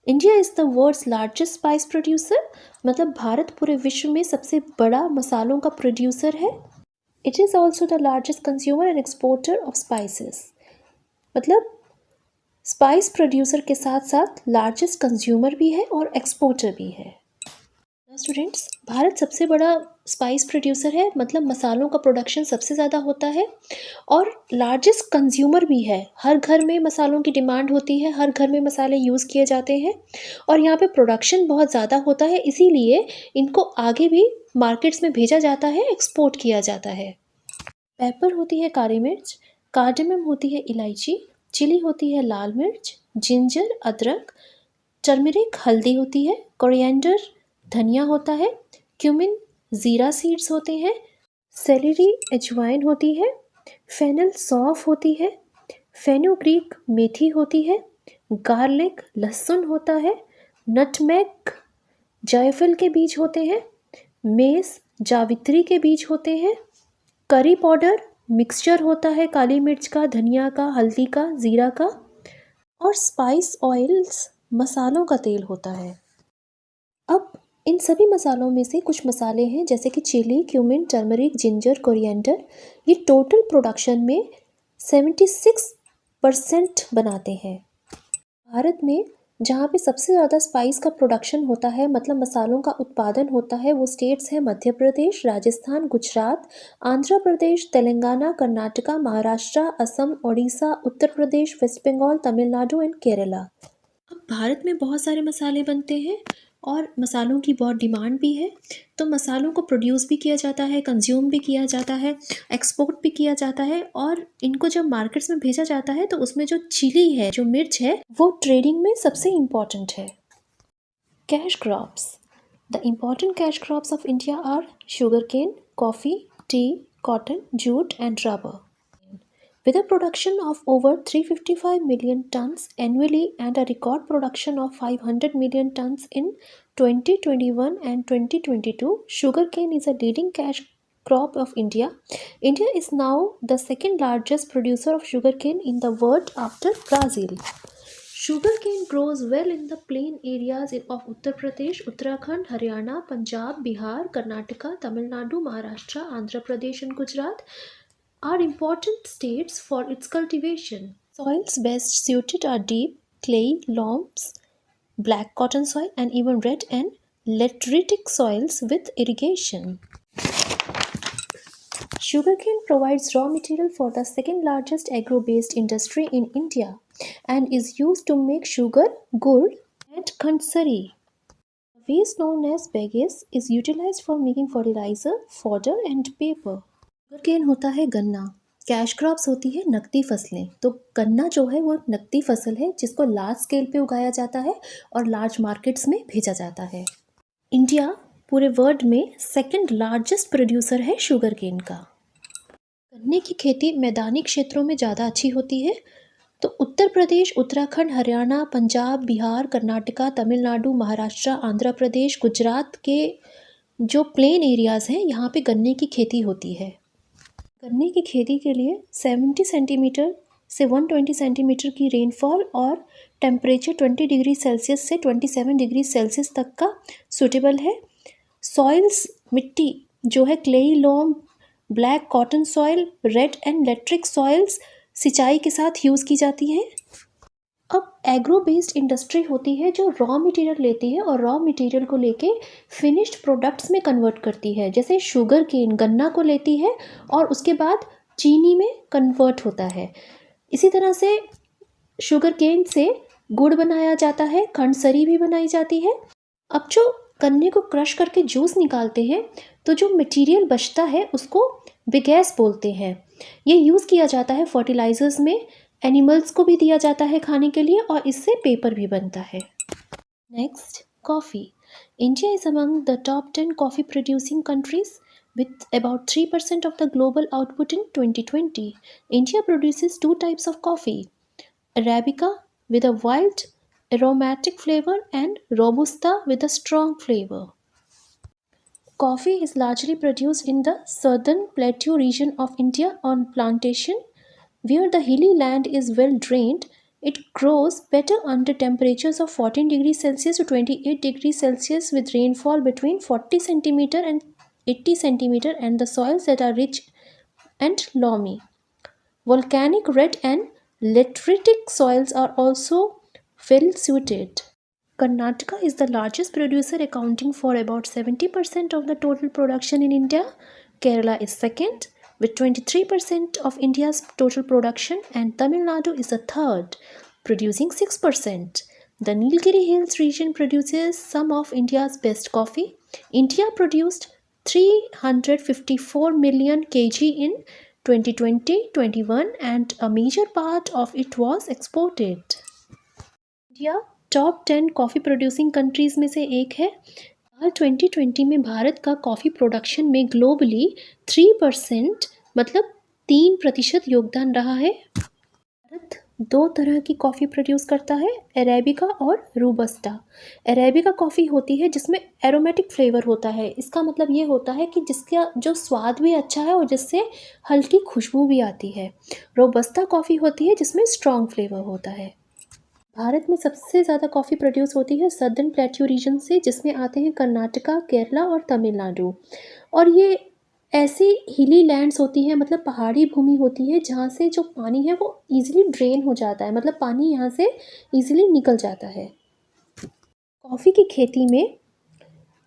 India is the world's largest spice producer, मतलब भारत पूरे विश्व में सबसे बड़ा मसालों का प्रोड्यूसर है. It is also the largest consumer and exporter of spices, मतलब स्पाइस प्रोड्यूसर के साथ साथ लार्जेस्ट कंज्यूमर भी है और एक्सपोर्टर भी है. स्टूडेंट्स, भारत सबसे बड़ा स्पाइस प्रोड्यूसर है, मतलब मसालों का प्रोडक्शन सबसे ज़्यादा होता है और लार्जेस्ट कंज्यूमर भी है. हर घर में मसालों की डिमांड होती है, हर घर में मसाले यूज़ किए जाते हैं और यहाँ पे प्रोडक्शन बहुत ज़्यादा होता है, इसीलिए इनको आगे भी मार्केट्स में भेजा जाता है, एक्सपोर्ट किया जाता है. पेपर होती है काली मिर्च, कार्डेमम होती है इलायची, चिली होती है लाल मिर्च, जिंजर अदरक, टर्मरिक हल्दी होती है, कोरिएंडर धनिया होता है, क्यूमिन ज़ीरा सीड्स होते हैं, सेलेरी अजवाइन होती है, फेनल सौंफ होती है, फेनुग्रीक मेथी होती है, गार्लिक लहसुन होता है, नटमेग जायफल के बीज होते हैं, मेस जावित्री के बीज होते हैं, करी पाउडर मिक्सचर होता है काली मिर्च का, धनिया का, हल्दी का, ज़ीरा का, और स्पाइस ऑयल्स मसालों का तेल होता है. अब इन सभी मसालों में से कुछ मसाले हैं जैसे कि chilli, cumin, turmeric, ginger, coriander, ये टोटल प्रोडक्शन में 76% बनाते हैं. भारत में जहाँ पे सबसे ज़्यादा स्पाइस का प्रोडक्शन होता है, मतलब मसालों का उत्पादन होता है, वो स्टेट्स हैं मध्य प्रदेश, राजस्थान, गुजरात, आंध्र प्रदेश, तेलंगाना, कर्नाटका, महाराष्ट्र, असम, ओडिशा, उत्तर प्रदेश, वेस्ट बंगाल, तमिलनाडु एंड केरला. अब भारत में बहुत सारे मसाले बनते हैं और मसालों की बहुत डिमांड भी है, तो मसालों को प्रोड्यूस भी किया जाता है, कंज्यूम भी किया जाता है, एक्सपोर्ट भी किया जाता है और इनको जब मार्केट्स में भेजा जाता है तो उसमें जो चिली है, जो मिर्च है, वो ट्रेडिंग में सबसे इम्पॉर्टेंट है. Cash crops. The important cash crops of India are sugarcane, coffee, tea, cotton, jute and rubber. With a production of over 355 million tons annually and a record production of 500 million tons in 2021 and 2022, sugarcane is a leading cash crop of India. India is now the second largest producer of sugarcane in the world after Brazil. Sugarcane grows well in the plain areas of Uttar Pradesh, Uttarakhand, Haryana, Punjab, Bihar, Karnataka, Tamil Nadu, Maharashtra, Andhra Pradesh and Gujarat are important states for its cultivation. Soils best suited are deep, clay, loams, black cotton soil and even red and lateritic soils with irrigation. Sugarcane provides raw material for the second largest agro-based industry in India and is used to make sugar, gur and khansari. The waste known as bagasse is utilized for making fertilizer, fodder and paper. Sugarcane होता है गन्ना, cash crops होती है नकदी फसलें. तो गन्ना जो है वो एक नकदी फसल है जिसको लार्ज स्केल पे उगाया जाता है और लार्ज मार्केट्स में भेजा जाता है. इंडिया पूरे वर्ल्ड में सेकंड लार्जेस्ट प्रोड्यूसर है शुगरकेन का. गन्ने की खेती मैदानी क्षेत्रों में ज़्यादा अच्छी होती है, तो उत्तर प्रदेश, उत्तराखंड, हरियाणा, पंजाब, बिहार, कर्नाटका, तमिलनाडु, महाराष्ट्र, आंध्र प्रदेश, गुजरात के जो प्लेन एरियाज़ हैं यहाँ पे गन्ने की खेती होती है. गन्ने की खेती के लिए 70 सेंटीमीटर से 120 सेंटीमीटर की रेनफॉल और टेम्परेचर 20 डिग्री सेल्सियस से 27 डिग्री सेल्सियस तक का सूटेबल है. सॉइल्स मिट्टी जो है clay loam, black cotton soil, red and lateritic soils सिंचाई के साथ यूज़ की जाती हैं. अब एग्रो बेस्ड इंडस्ट्री होती है जो रॉ मटेरियल लेती है और रॉ मटेरियल को लेके फिनिश्ड प्रोडक्ट्स में कन्वर्ट करती है। जैसे शुगर केन गन्ना को लेती है और उसके बाद चीनी में कन्वर्ट होता है। इसी तरह से शुगर केन से गुड़ बनाया जाता है, खंडसरी भी बनाई जाती है। अब जो गन्ने को क्रश करके जूस निकालते हैं तो जो मटेरियल बचता है उसको बिगैस बोलते हैं। ये यूज़ किया जाता है फर्टिलाइजर्स में, एनिमल्स को भी दिया जाता है खाने के लिए और इससे पेपर भी बनता है। Next, coffee. India is among the top 10 coffee producing countries with about 3% of the global output in 2020. India produces two types of coffee: Arabica with a wild aromatic flavor and Robusta with a strong flavor. Coffee is largely produced in the southern plateau region of India on plantation. Where the hilly land is well drained, it grows better under temperatures of 14 degrees Celsius to 28 degrees Celsius with rainfall between 40 centimeter and 80 centimeter and the soils that are rich and loamy. Volcanic red and lateritic soils are also well suited. Karnataka is the largest producer, accounting for about 70% of the total production in India. Kerala is second with 23% of India's total production, and Tamil Nadu is the third, producing 6%. The Nilgiri Hills region produces some of India's best coffee. India produced 354 million kg in 2020-21 and a major part of it was exported. India top 10 coffee producing countries में से एक है। साल 2020 में भारत का coffee production में globally 3% मतलब 3% योगदान रहा है। भारत दो तरह की कॉफ़ी प्रोड्यूस करता है, अरेबिका और रोबस्टा। अरेबिका कॉफ़ी होती है जिसमें एरोमेटिक फ्लेवर होता है। इसका मतलब ये होता है कि जिसका जो स्वाद भी अच्छा है और जिससे हल्की खुशबू भी आती है। रोबस्टा कॉफ़ी होती है जिसमें स्ट्रॉन्ग फ्लेवर होता है। भारत में सबसे ज़्यादा कॉफ़ी प्रोड्यूस होती है सदर्न प्लेट्यू रीजन से, जिसमें आते हैं कर्नाटका, केरला और तमिलनाडु। और ये ऐसी हिली लैंड्स होती हैं, मतलब पहाड़ी भूमि होती है जहाँ से जो पानी है वो ईजिली ड्रेन हो जाता है, मतलब पानी यहाँ से ईजिली निकल जाता है। कॉफ़ी की खेती में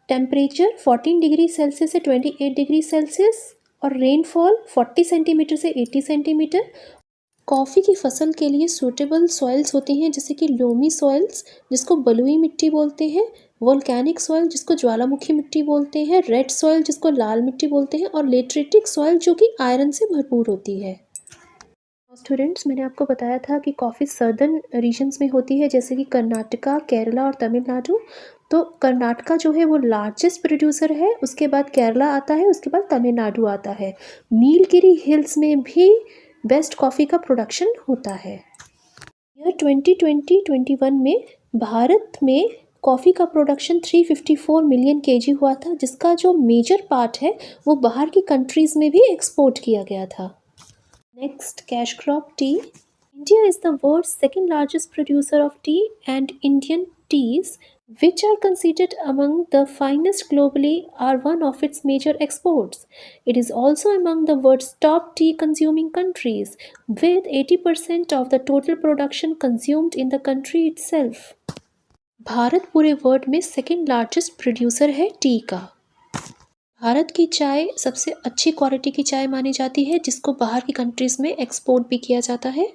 टेम्परेचर 14 डिग्री सेल्सियस से 28 डिग्री सेल्सियस और रेनफॉल 40 सेंटीमीटर से 80 सेंटीमीटर। कॉफ़ी की फसल के लिए सूटेबल सॉइल्स होती हैं, जैसे कि लोमी सॉइल्स जिसको बलुई मिट्टी बोलते हैं, वोल्केनिक सॉइल जिसको ज्वालामुखी मिट्टी बोलते हैं, रेड सॉइल जिसको लाल मिट्टी बोलते हैं और लेटरिटिक सॉइल जो कि आयरन से भरपूर होती है। स्टूडेंट्स, मैंने आपको बताया था कि कॉफ़ी सर्दर्न रीजन्स में होती है, जैसे कि कर्नाटका, केरला और तमिलनाडु। तो कर्नाटका जो है वो लार्जेस्ट प्रोड्यूसर है, उसके बाद केरला आता है, उसके बाद तमिलनाडु आता है। नीलगिरी हिल्स में भी बेस्ट कॉफ़ी का प्रोडक्शन होता है। ईयर 2020-21 में भारत में कॉफ़ी का प्रोडक्शन 354 मिलियन केजी हुआ था, जिसका जो मेजर पार्ट है वो बाहर की कंट्रीज़ में भी एक्सपोर्ट किया गया था। Next, cash crop tea. India is the world's second largest producer of tea and Indian teas, which are considered among the finest globally, are one of its major exports. It is also among the world's top tea consuming countries, with 80% of the total production consumed in the country itself. Bharat पूरे world में second largest producer है T का। भारत की चाय सबसे अच्छी quality की चाय मानी जाती है, जिसको बाहर की कंट्रीज़ में एक्सपोर्ट भी किया जाता है।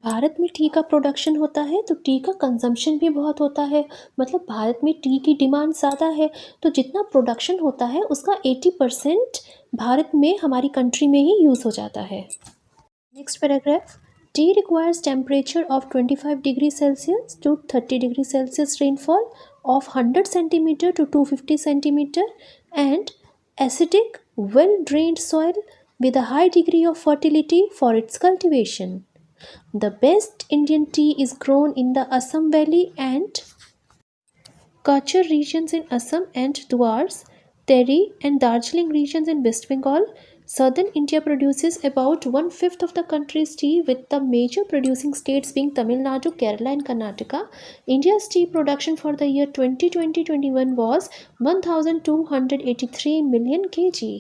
भारत में टी का प्रोडक्शन होता है तो टी का कंजम्पशन भी बहुत होता है, मतलब भारत में टी की डिमांड ज़्यादा है, तो जितना प्रोडक्शन होता है उसका 80% भारत में हमारी कंट्री में ही यूज़ हो जाता है। Next paragraph, tea requires temperature of 25 degree Celsius to 30 degree Celsius rainfall of 100 centimetre to 250 centimetre and acidic well drained soil with a high degree of fertility for its cultivation. The best Indian tea is grown in the Assam Valley and Kachar regions in Assam and Dwars, Teri and Darjeeling regions in West Bengal. Southern India produces about 1/5 of the country's tea, with the major producing states being Tamil Nadu, Kerala and Karnataka. India's tea production for the year 2020-21 was 1,283 million kg.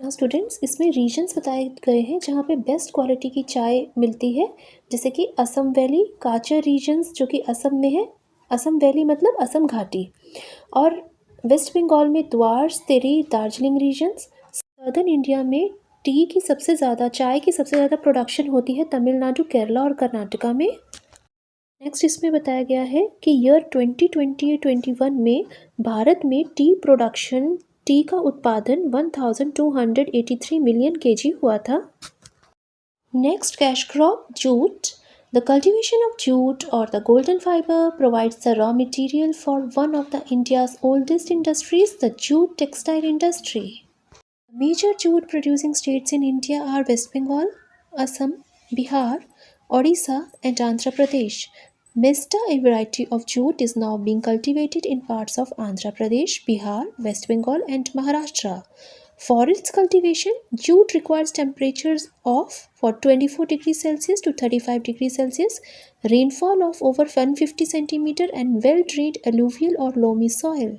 Students, इसमें regions बताए गए हैं जहाँ पे best quality की चाय मिलती है, जैसे कि असम वैली, काचर रीजन्स जो कि असम में है, असम वैली मतलब असम घाटी, और वेस्ट बंगाल में द्वार्स, तेरी, दार्जिलिंग रीजन्स। सदर्न इंडिया में चाय की सबसे ज़्यादा प्रोडक्शन होती है तमिलनाडु, केरला और कर्नाटका में। नेक्स्ट इसमें बताया गया है कि ईयर 2020-21 में भारत में टी का उत्पादन 1283 मिलियन केजी हुआ था। Next cash crop jute. The cultivation of jute or the golden fiber provides the raw material for one of the India's oldest industries, the jute textile industry. Major jute producing states in India are West Bengal, Assam, Bihar, Odisha and Andhra Pradesh. Mesta, a variety of jute, is now being cultivated in parts of Andhra Pradesh, Bihar, West Bengal and Maharashtra. For its cultivation, jute requires temperatures of 24 degrees Celsius to 35 degrees Celsius, rainfall of over 150 centimeter and well-drained alluvial or loamy soil.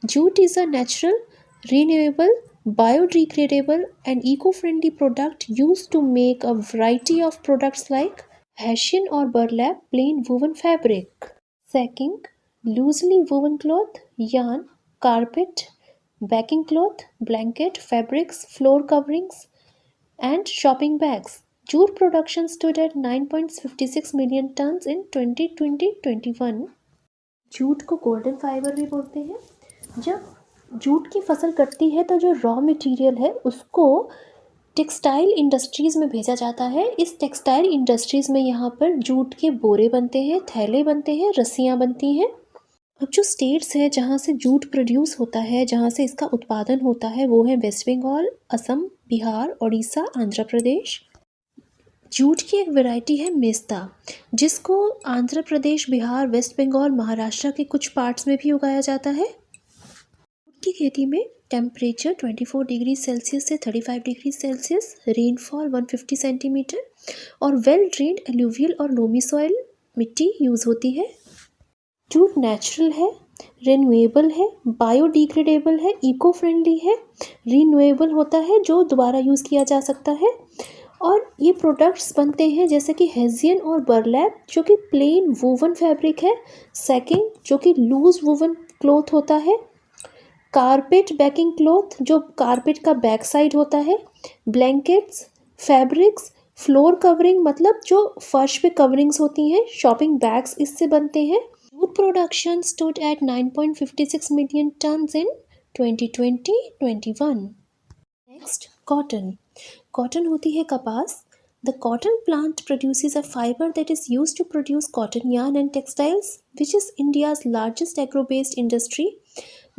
Jute is a natural, renewable, biodegradable and eco-friendly product used to make a variety of products like hessian or burlap plain woven fabric, sacking, loosely woven cloth, yarn, carpet, backing cloth, blanket, fabrics, floor coverings, and shopping bags. Jute production stood at 9.56 million tons in 2020-21. Jute को golden fibre भी बोलते हैं। जब jute की फसल कटती है तो जो रॉ मटेरियल है उसको टेक्सटाइल इंडस्ट्रीज़ में भेजा जाता है। इस टेक्सटाइल इंडस्ट्रीज़ में यहाँ पर जूट के बोरे बनते हैं, थैले बनते हैं, रस्सियाँ बनती हैं। अब जो स्टेट्स हैं जहाँ से जूट प्रोड्यूस होता है, जहाँ से इसका उत्पादन होता है, वो है वेस्ट बंगाल, असम, बिहार, उड़ीसा, आंध्र प्रदेश। जूट की एक वैरायटी है मेस्ता, जिसको आंध्र प्रदेश, बिहार, वेस्ट बंगाल, महाराष्ट्र के कुछ पार्ट्स में भी उगाया जाता है। जूट की खेती में टेम्परेचर 24 डिग्री सेल्सियस से 35 डिग्री सेल्सियस, रेनफॉल 150 सेंटीमीटर और वेल ड्रेन्ड एलुवियल और लोमी सॉइल मिट्टी यूज़ होती है। जूट नेचुरल है, रिन्यूएबल है, बायोडिग्रेडेबल है, इको फ्रेंडली है, रिन्यूएबल होता है जो दोबारा यूज़ किया जा सकता है, और ये प्रोडक्ट्स बनते हैं जैसे कि हेजियन और बर्लैप जो कि प्लेन वूवन फैब्रिक है, सेकिंग जो कि लूज वूवन क्लॉथ होता है, कारपेट बैकिंग क्लॉथ जो कारपेट का बैक साइड होता है, ब्लैंकेट्स, फैब्रिक्स, फ्लोर कवरिंग मतलब जो फर्श पे कवरिंग्स होती हैं, शॉपिंग बैग्स इससे बनते हैं। Jute production stood at 9.56 million turns in 2020-21। Next cotton. Cotton होती है कपास. The cotton plant produces a fiber that is used to produce cotton yarn and textiles, which is India's largest agro-based industry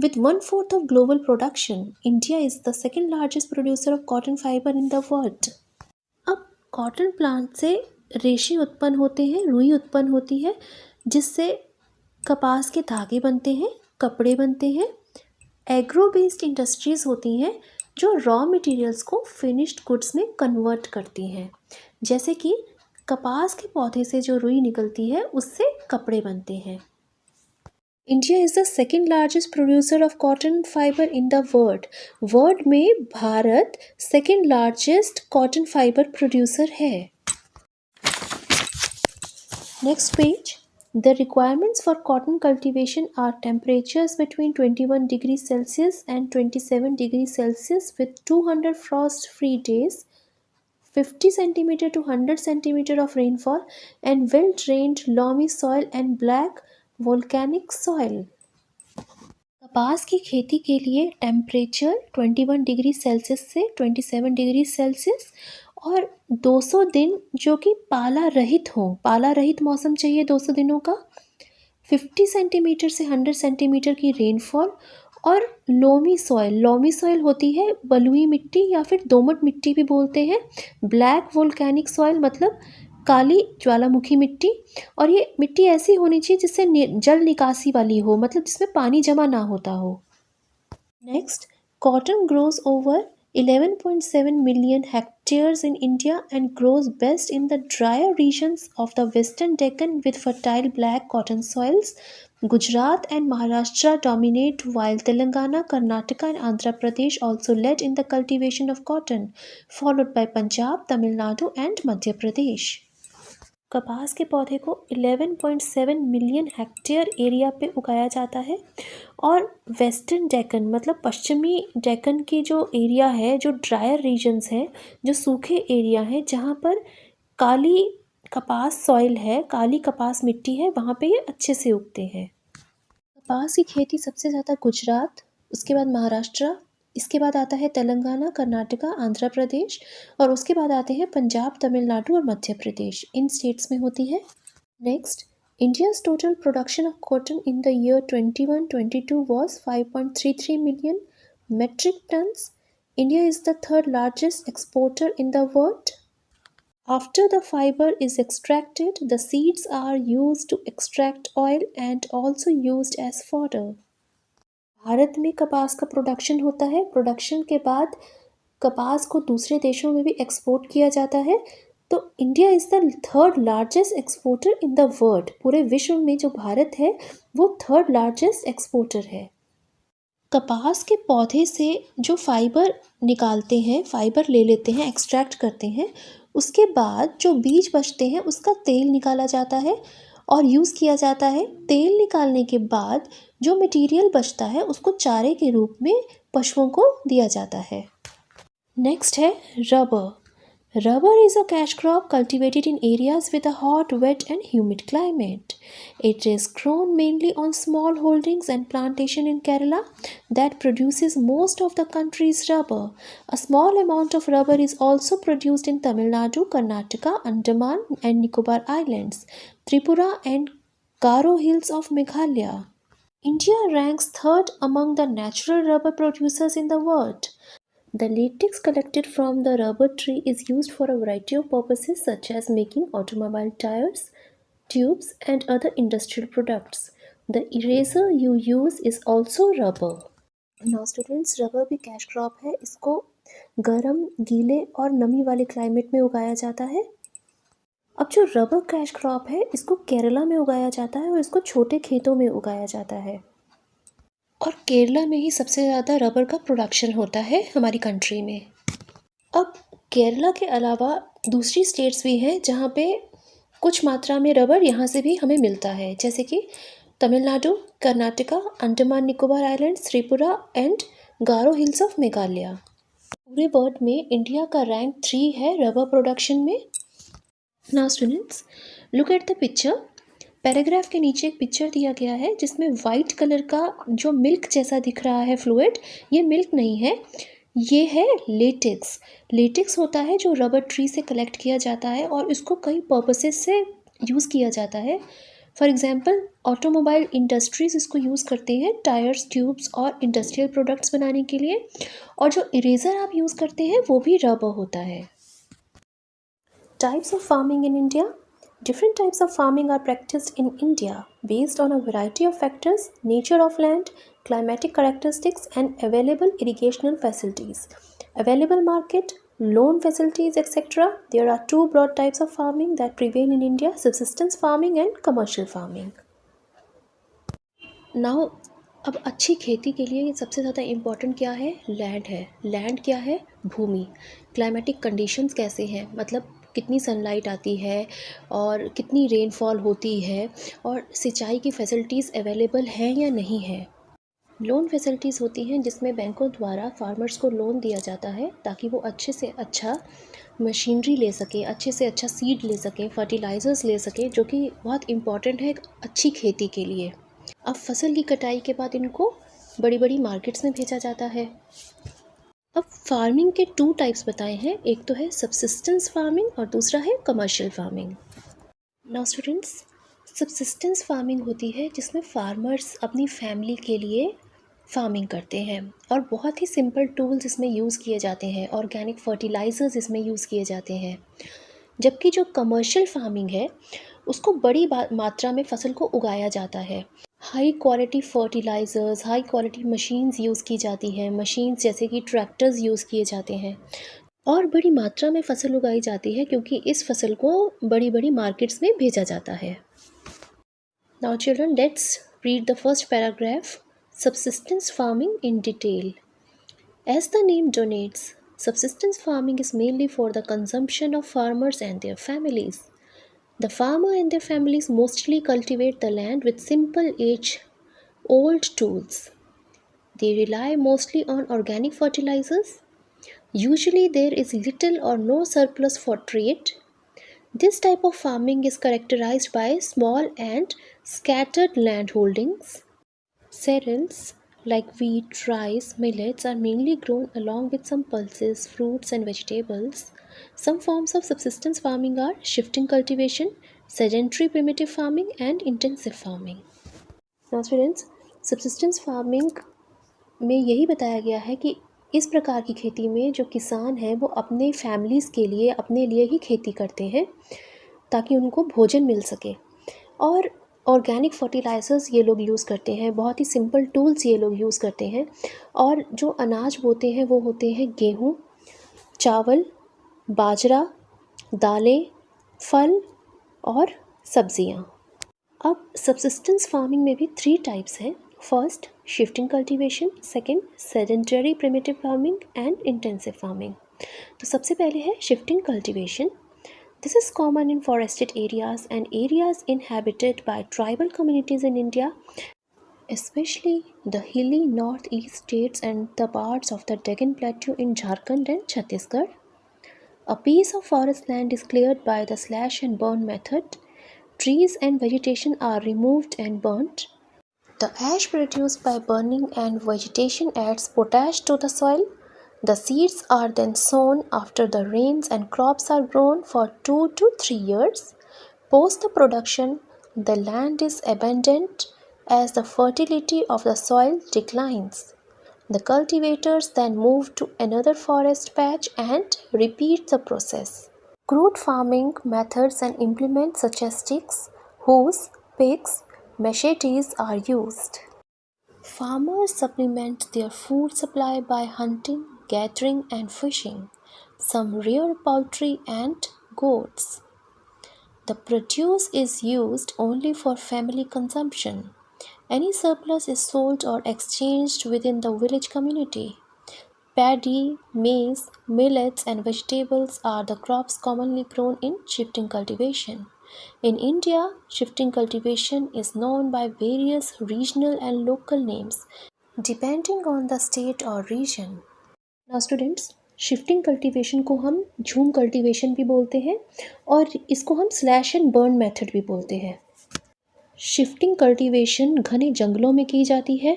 with 1/4 of global production. India is the second largest producer of cotton fiber in the world. अब cotton plant से रेशे उत्पन्न होते हैं, रुई उत्पन्न होती है, जिससे कपास के धागे बनते हैं, कपड़े बनते हैं। एग्रो बेस्ड इंडस्ट्रीज़ होती हैं जो रॉ मटेरियल्स को फिनिश्ड गुड्स में कन्वर्ट करती हैं, जैसे कि कपास के पौधे से जो रुई निकलती है उससे कपड़े बनते हैं। India is the second largest producer of cotton fibre in the world. World में Bharat second largest cotton fibre producer है। Next page. The requirements for cotton cultivation are temperatures between 21 degrees Celsius and 27 degrees Celsius with 200 frost-free days, 50 centimeter to 100 centimeter of rainfall, and well-drained loamy soil and black volcanic soil. कपास की खेती के लिए temperature 21 degree Celsius से 27 degree Celsius और 200 दिन जो कि पाला रहित मौसम चाहिए 200 दिनों का, 50 सेंटीमीटर से 100 सेंटीमीटर की रेनफॉल और लोमी सॉइल होती है बलुई मिट्टी या फिर दोमट मिट्टी भी बोलते हैं, ब्लैक वोल्केनिक सॉइल मतलब काली ज्वालामुखी मिट्टी, और ये मिट्टी ऐसी होनी चाहिए जिससे जल निकासी वाली हो, मतलब जिसमें पानी जमा ना होता हो। Next, cotton grows over 11.7 million hectares in India and grows best in the drier regions of the Western Deccan with fertile black cotton soils, Gujarat and Maharashtra dominate while Telangana, Karnataka and Andhra Pradesh also led in the cultivation of cotton, followed by Punjab, Tamil Nadu and Madhya Pradesh. कपास के पौधे को 11.7 million hectare area पे उगाया जाता है और western Deccan मतलब पश्चिमी डेक्कन की जो एरिया है, जो ड्रायर रीजन्स हैं, जो सूखे एरिया हैं, जहाँ पर काली कपास सॉइल है, काली कपास मिट्टी है, वहाँ पे ये अच्छे से उगते हैं। कपास की खेती सबसे ज़्यादा गुजरात, उसके बाद महाराष्ट्र, इसके बाद आता है तेलंगाना, कर्नाटका, आंध्र प्रदेश और उसके बाद आते हैं पंजाब, तमिलनाडु और मध्य प्रदेश। इन स्टेट्स में होती है। Next, India's total production of cotton in the year 21-22 was 5.33 million metric tons. India is the third largest exporter in the world. After the fiber is extracted, the seeds are used to extract oil and also used as fodder. Bharat में कपास का production होता है। Production के बाद कपास को दूसरे देशों में भी एक्सपोर्ट किया जाता है। तो India is the third largest exporter in the world. पूरे विश्व में जो भारत है वो थर्ड लार्जेस्ट एक्सपोर्टर है। कपास के पौधे से जो फाइबर निकालते हैं, फाइबर ले लेते हैं, एक्सट्रैक्ट करते हैं, उसके बाद जो बीज बचते हैं उसका तेल निकाला जाता है और यूज़ किया जाता है। तेल निकालने के बाद जो मटेरियल बचता है उसको चारे के रूप में पशुओं को दिया जाता है। नेक्स्ट है rubber. Rubber is a cash crop cultivated in areas with a hot, wet and humid climate. It is grown mainly on small holdings and plantation in Kerala that produces most of the country's rubber. A small amount of rubber is also produced in Tamil Nadu, Karnataka, Andaman and Nicobar Islands, Tripura and Garo Hills of Meghalaya. India ranks third among the natural rubber producers in the world. The latex collected from the rubber tree is used for a variety of purposes such as making automobile tires, tubes and other industrial products. The eraser you use is also rubber. Now students, rubber भी cash crop है। इसको गर्म, गीले और नमी वाले climate में उगाया जाता है। अब जो रबर कैश क्रॉप है इसको केरला में उगाया जाता है और इसको छोटे खेतों में उगाया जाता है और केरला में ही सबसे ज़्यादा रबर का प्रोडक्शन होता है हमारी कंट्री में। अब केरला के अलावा दूसरी स्टेट्स भी हैं जहाँ पे कुछ मात्रा में रबर यहाँ से भी हमें मिलता है, जैसे कि Tamil Nadu, Karnataka, Andaman Nicobar islands, Tripura and Garo hills of Meghalaya. पूरे वर्ल्ड में इंडिया का रैंक 3 है रबर प्रोडक्शन में। Now students, look at the picture. Paragraph के नीचे एक पिक्चर दिया गया है जिसमें वाइट कलर का जो मिल्क जैसा दिख रहा है फ्लूइड, ये मिल्क नहीं है, ये है लेटेक्स। लेटेक्स होता है जो रबर ट्री से कलेक्ट किया जाता है और इसको कई पर्पसेस से यूज़ किया जाता है। फॉर एग्जांपल ऑटोमोबाइल इंडस्ट्रीज़ इसको यूज़ करते हैं टायर्स, ट्यूब्स और इंडस्ट्रियल प्रोडक्ट्स बनाने के लिए, और जो इरेज़र आप यूज़ करते हैं वो भी रबर होता है। Types of farming in India. Different types of farming are practiced in India based on a variety of factors: nature of land, climatic characteristics, and available irrigational facilities, available market, loan facilities, etc. There are two broad types of farming that prevail in India: subsistence farming and commercial farming. Now, अब अच्छी खेती के लिए सबसे ज़्यादा important क्या है? Land है। लैंड क्या है? भूमि। क्लाइमेटिक कंडीशंस कैसे हैं, मतलब कितनी सनलाइट आती है और कितनी रेनफॉल होती है, और सिंचाई की फैसिलिटीज़ अवेलेबल हैं या नहीं है। लोन फैसिलिटीज़ होती हैं जिसमें बैंकों द्वारा फार्मर्स को लोन दिया जाता है ताकि वो अच्छे से अच्छा मशीनरी ले सकें, अच्छे से अच्छा सीड ले सकें, फर्टिलाइज़र्स ले सकें, जो कि बहुत इम्पॉर्टेंट है एक अच्छी खेती के लिए। अब फसल की कटाई के बाद इनको बड़ी बड़ी मार्केट्स में भेजा जाता है। अब फार्मिंग के 2 टाइप्स बताए हैं, एक तो है सबसिस्टेंस फार्मिंग और दूसरा है commercial farming. Now students, subsistence farming होती है जिसमें फार्मर्स अपनी फैमिली के लिए फार्मिंग करते हैं और बहुत ही सिंपल टूल्स इसमें यूज़ किए जाते हैं, ऑर्गेनिक फर्टिलाइज़र्स इसमें यूज़ किए जाते हैं। जबकि जो कमर्शियल फार्मिंग है उसको बड़ी मात्रा में फसल को उगाया जाता है। High quality fertilisers, high quality machines use की जाती हैं, मशीन्स जैसे कि ट्रैक्टर्स यूज़ किए जाते हैं और बड़ी मात्रा में फसल उगाई जाती है क्योंकि इस फसल को बड़ी बड़ी मार्केट्स में भेजा जाता है। Now children, let's read the first paragraph, subsistence farming in detail. As the name denotes, subsistence farming is mainly for the consumption of farmers and their families. The farmer and their families mostly cultivate the land with simple age-old tools. They rely mostly on organic fertilizers. Usually there is little or no surplus for trade. This type of farming is characterized by small and scattered land holdings. Cereals like wheat, rice, millets are mainly grown along with some pulses, fruits, and vegetables. Some forms of subsistence farming are shifting cultivation, sedentary primitive farming, and intensive farming. Now, students, subsistence farming में यही बताया गया है कि इस प्रकार की खेती में जो किसान हैं वो अपने फैमिलीज़ के लिए अपने लिए ही खेती करते हैं ताकि उनको भोजन मिल सके। और ऑर्गेनिक फर्टिलाइज़र्स ये लोग यूज़ करते हैं, बहुत ही सिंपल टूल्स ये लोग यूज़ करते हैं। और जो अनाज बोते हैं वो होते हैं गेहूँ, चावल, बाजरा, दालें, फल और सब्जियाँ। अब सब्सिस्टेंस फार्मिंग में भी 3 टाइप्स हैं। First shifting cultivation, second sedentary primitive farming and intensive farming. तो सबसे पहले है shifting cultivation. This is common in forested areas and areas inhabited by tribal communities in India, especially the hilly northeast states and the parts of the Deccan Plateau in Jharkhand and Chhattisgarh. A piece of forest land is cleared by the slash and burn method. Trees and vegetation are removed and burnt. The ash produced by burning and vegetation adds potash to the soil. The seeds are then sown after the rains and crops are grown for 2 to 3 years. Post the production, the land is abandoned as the fertility of the soil declines. The cultivators then move to another forest patch and repeat the process. Crude farming methods and implements such as sticks, hoes, picks, machetes are used. Farmers supplement their food supply by hunting, gathering and fishing. Some rear poultry and goats. The produce is used only for family consumption. Any surplus is sold or exchanged within the village community. Paddy, maize, millets and vegetables are the crops commonly grown in shifting cultivation. In India, shifting cultivation is known by various regional and local names depending on the state or region. Now students, shifting cultivation को हम झूम cultivation भी बोलते हैं और इसको हम slash and burn method भी बोलते हैं। शिफ्टिंग कल्टीवेशन घने जंगलों में की जाती है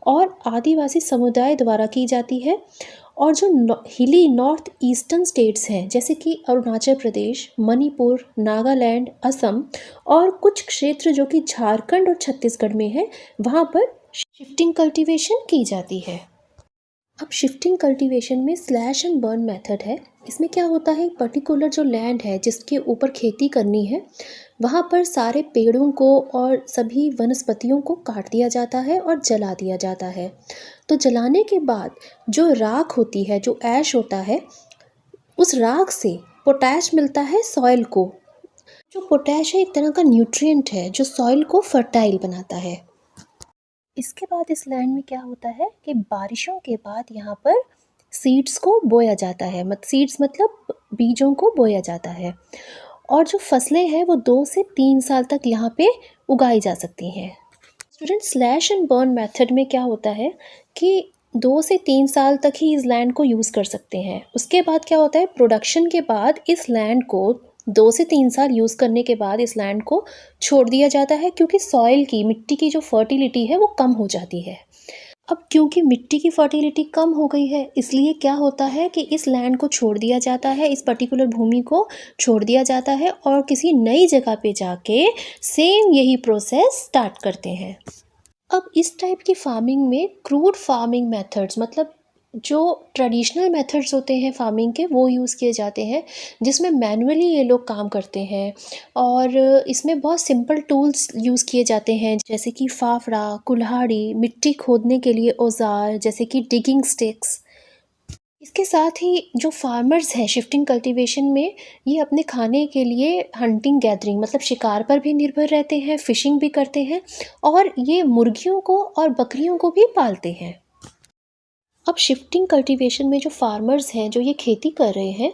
और आदिवासी समुदाय द्वारा की जाती है। और जो हिली नॉर्थ ईस्टर्न स्टेट्स हैं जैसे कि अरुणाचल प्रदेश, मणिपुर, नागालैंड, असम और कुछ क्षेत्र जो कि झारखंड और छत्तीसगढ़ में है, वहाँ पर शिफ्टिंग कल्टीवेशन की जाती है। अब शिफ्टिंग कल्टीवेशन में स्लैश एंड बर्न मेथड है। इसमें क्या होता है, पर्टिकुलर जो लैंड है जिसके ऊपर खेती करनी है वहाँ पर सारे पेड़ों को और सभी वनस्पतियों को काट दिया जाता है और जला दिया जाता है। तो जलाने के बाद जो राख होती है, जो ऐश होता है, उस राख से पोटैश मिलता है सॉइल को। जो पोटैश है एक तरह का न्यूट्रिएंट है जो सॉइल को फर्टाइल बनाता है। इसके बाद इस लैंड में क्या होता है कि बारिशों के बाद यहाँ पर सीड्स को बोया जाता है। सीड्स मतलब बीजों को बोया जाता है और जो फसलें हैं वो 2 से 3 साल तक यहाँ पे उगाई जा सकती हैं। Student, slash and burn method में क्या होता है कि 2 से 3 साल तक ही इस लैंड को यूज़ कर सकते हैं। उसके बाद क्या होता है, प्रोडक्शन के बाद इस लैंड को 2 से 3 साल यूज़ करने के बाद इस लैंड को छोड़ दिया जाता है क्योंकि सॉइल की, मिट्टी की जो फर्टिलिटी है वो कम हो जाती है। अब क्योंकि मिट्टी की फर्टिलिटी कम हो गई है इसलिए क्या होता है कि इस लैंड को छोड़ दिया जाता है, इस पर्टिकुलर भूमि को छोड़ दिया जाता है और किसी नई जगह पे जाके सेम यही प्रोसेस स्टार्ट करते हैं। अब इस टाइप की फार्मिंग में क्रूड फार्मिंग मेथड्स मतलब जो ट्रेडिशनल मेथड्स होते हैं फार्मिंग के वो यूज़ किए जाते हैं, जिसमें मैनुअली ये लोग काम करते हैं और इसमें बहुत सिंपल टूल्स यूज़ किए जाते हैं जैसे कि फावड़ा, कुल्हाड़ी, मिट्टी खोदने के लिए औजार जैसे कि डिगिंग स्टिक्स। इसके साथ ही जो फार्मर्स हैं शिफ्टिंग कल्टीवेशन में, ये अपने खाने के लिए हंटिंग गैदरिंग मतलब शिकार पर भी निर्भर रहते हैं, फिशिंग भी करते हैं और ये मुर्गियों को और बकरियों को भी पालते हैं। अब शिफ्टिंग कल्टीवेशन में जो फार्मर्स हैं जो ये खेती कर रहे हैं,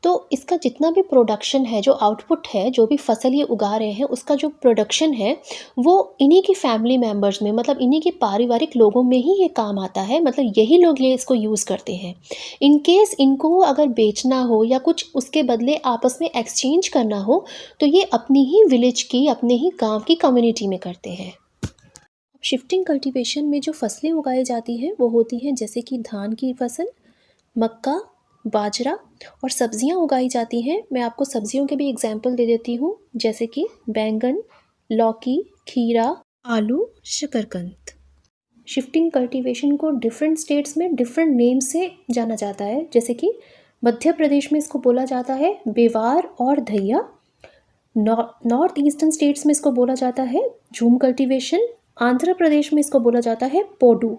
तो इसका जितना भी प्रोडक्शन है, जो आउटपुट है, जो भी फसल ये उगा रहे हैं, उसका जो प्रोडक्शन है वो इन्हीं की फैमिली मेम्बर्स में मतलब इन्हीं के पारिवारिक लोगों में ही ये काम आता है। मतलब यही लोग ये इसको यूज़ करते हैं। इन केस इनको अगर बेचना हो या कुछ उसके बदले आपस में एक्सचेंज करना हो, तो ये अपनी ही विलेज की, अपने ही गाँव की कम्युनिटी में करते हैं। शिफ्टिंग कल्टीवेशन में जो फसलें उगाई जाती हैं वो होती हैं जैसे कि धान की फसल, मक्का, बाजरा और सब्जियां उगाई जाती हैं। मैं आपको सब्जियों के भी एग्जाम्पल दे देती हूँ जैसे कि बैंगन, लौकी, खीरा, आलू, शकरकंद। शिफ्टिंग कल्टीवेशन को डिफरेंट स्टेट्स में डिफरेंट नेम से जाना जाता है। जैसे कि मध्य प्रदेश में इसको बोला जाता है बेवार और धैया। नॉर्थ ईस्टर्न स्टेट्स में इसको बोला जाता है झूम कल्टीवेशन। आंध्र प्रदेश में इसको बोला जाता है पोडू।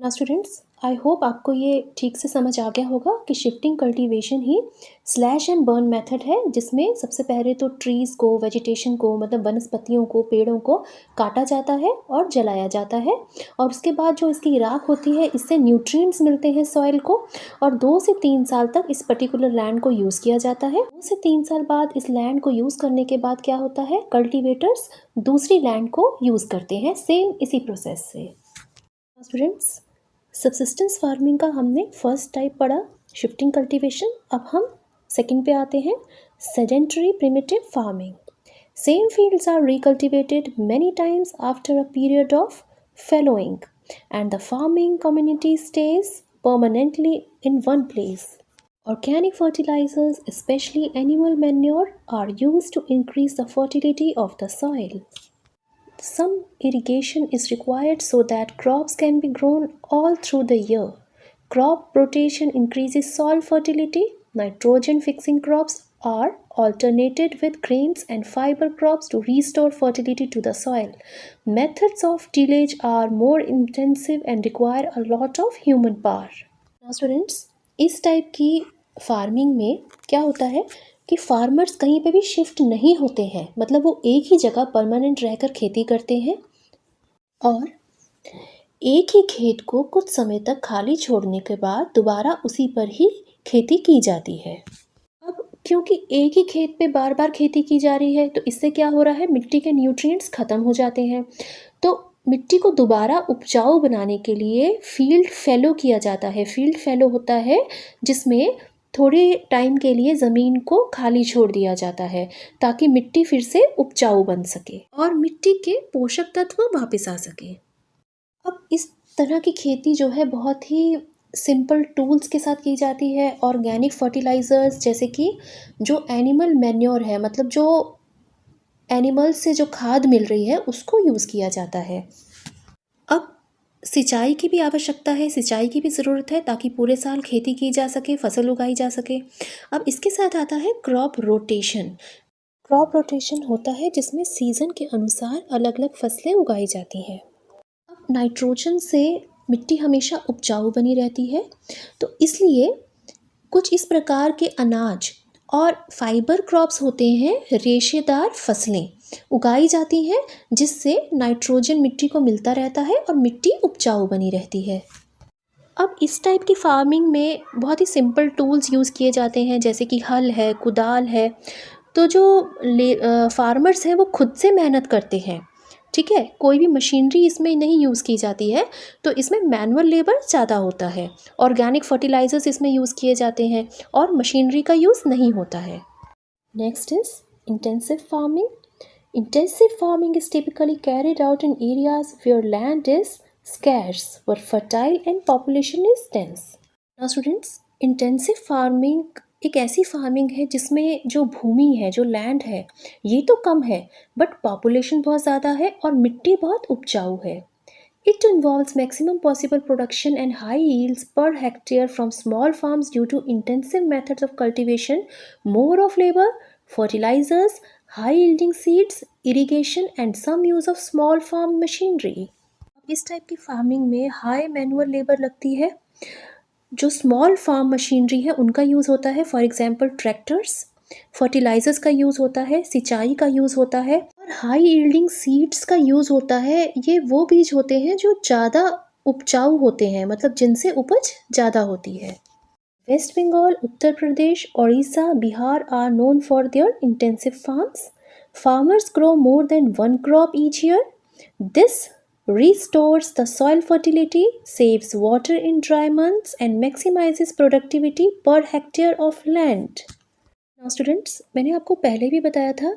ना स्टूडेंट्स, आई होप आपको ये ठीक से समझ आ गया होगा कि shifting cultivation he slash and burn method है, जिसमें सबसे पहले तो ट्रीज़ को, वेजिटेशन को मतलब वनस्पतियों को, पेड़ों को काटा जाता है और जलाया जाता है और उसके बाद जो इसकी राख होती है इससे न्यूट्रिएंट्स मिलते हैं सॉइल को और 2 से 3 साल तक इस पर्टिकुलर लैंड को यूज़ किया जाता है। 2 से 3 साल बाद इस लैंड को यूज़ करने के बाद क्या होता है, कल्टीवेटर्स दूसरी लैंड को यूज़ करते हैं सेम इसी प्रोसेस से। स्टूडेंट्स, सबसिस्टेंस फार्मिंग का हमने फर्स्ट टाइप पढ़ा शिफ्टिंग कल्टीवेशन। अब हम सेकंड पे आते हैं sedentary primitive farming. Same fields are recultivated many times after a period of fallowing and the farming community stays permanently in one place. Organic fertilizers, especially animal manure, are used to increase the fertility of the soil. Some irrigation is required so that crops can be grown all through the year. Crop rotation increases soil fertility. Nitrogen fixing crops are alternated with grains and fiber crops to restore fertility to the soil. Methods of tillage are more intensive and require a lot of human power. Now students, इस type की farming में क्या होता है कि farmers कहीं पे भी शिफ्ट नहीं होते हैं, मतलब वो एक ही जगह परमानेंट रहकर खेती करते हैं और एक ही खेत को कुछ समय तक खाली छोड़ने के बाद दोबारा उसी पर ही खेती की जाती है। अब क्योंकि एक ही खेत पे बार बार खेती की जा रही है तो इससे क्या हो रहा है, मिट्टी के न्यूट्रिएंट्स ख़त्म हो जाते हैं। तो मिट्टी को दोबारा उपजाऊ बनाने के लिए फील्ड फैलो किया जाता है। फील्ड फैलो होता है जिसमें थोड़े टाइम के लिए ज़मीन को खाली छोड़ दिया जाता है ताकि मिट्टी फिर से उपजाऊ बन सके और मिट्टी के पोषक तत्व वापस आ सके। अब इस तरह की खेती जो है बहुत ही सिंपल टूल्स के साथ की जाती है। ऑर्गेनिक फर्टिलाइज़र्स जैसे कि जो एनिमल मैन्योर है, मतलब जो एनिमल्स से जो खाद मिल रही है उसको यूज़ किया जाता है। अब सिंचाई की भी आवश्यकता है, सिंचाई की भी ज़रूरत है ताकि पूरे साल खेती की जा सके, फसल उगाई जा सके। अब इसके साथ आता है क्रॉप रोटेशन। क्रॉप रोटेशन होता है जिसमें सीज़न के अनुसार अलग अलग फसलें उगाई जाती हैं। अब नाइट्रोजन से मिट्टी हमेशा उपजाऊ बनी रहती है, तो इसलिए कुछ इस प्रकार के अनाज और फाइबर क्रॉप्स होते हैं, रेशेदार फसलें उगाई जाती हैं जिससे नाइट्रोजन मिट्टी को मिलता रहता है और मिट्टी उपजाऊ बनी रहती है। अब इस टाइप की फार्मिंग में बहुत ही सिंपल टूल्स यूज़ किए जाते हैं जैसे कि हल है, कुदाल है। तो जो फार्मर्स हैं वो खुद से मेहनत करते हैं, ठीक है, कोई भी मशीनरी इसमें नहीं यूज़ की जाती है, तो इसमें मैनुअल लेबर ज़्यादा होता है। ऑर्गेनिक फर्टिलाइजर्स इसमें यूज़ किए जाते हैं और मशीनरी का यूज़ नहीं होता है। Next is intensive farming. Intensive farming is typically carried out in areas where land is scarce but fertile and population is dense. Now students, intensive farming एक ऐसी फार्मिंग है जिसमें जो भूमि है, जो लैंड है, ये तो कम है बट पॉपुलेशन बहुत ज़्यादा है और मिट्टी बहुत उपजाऊ है। It involves maximum possible production and high yields per hectare from small farms due to intensive methods of cultivation, more of labor, fertilizers, high yielding seeds, irrigation and some use of small farm machinery. इस type की farming में high manual labour लगती है जो small farm machinery है उनका use होता है, फॉर एग्जांपल ट्रैक्टर्स, फर्टिलाइजर्स का यूज़ होता है, सिंचाई का यूज़ होता है और हाई यील्डिंग सीड्स का यूज़ होता है। ये वो बीज होते हैं जो ज़्यादा उपजाऊ होते हैं, मतलब जिनसे उपज ज़्यादा होती है। Waste Bengal, Uttar Pradesh, Odisha, Bihar are known for their intensive farms. Farmers grow more than one crop each year. This restores the soil fertility, saves water in dry months, and maximizes productivity per hectare of land. Now students, मैंने आपको पहले भी बताया था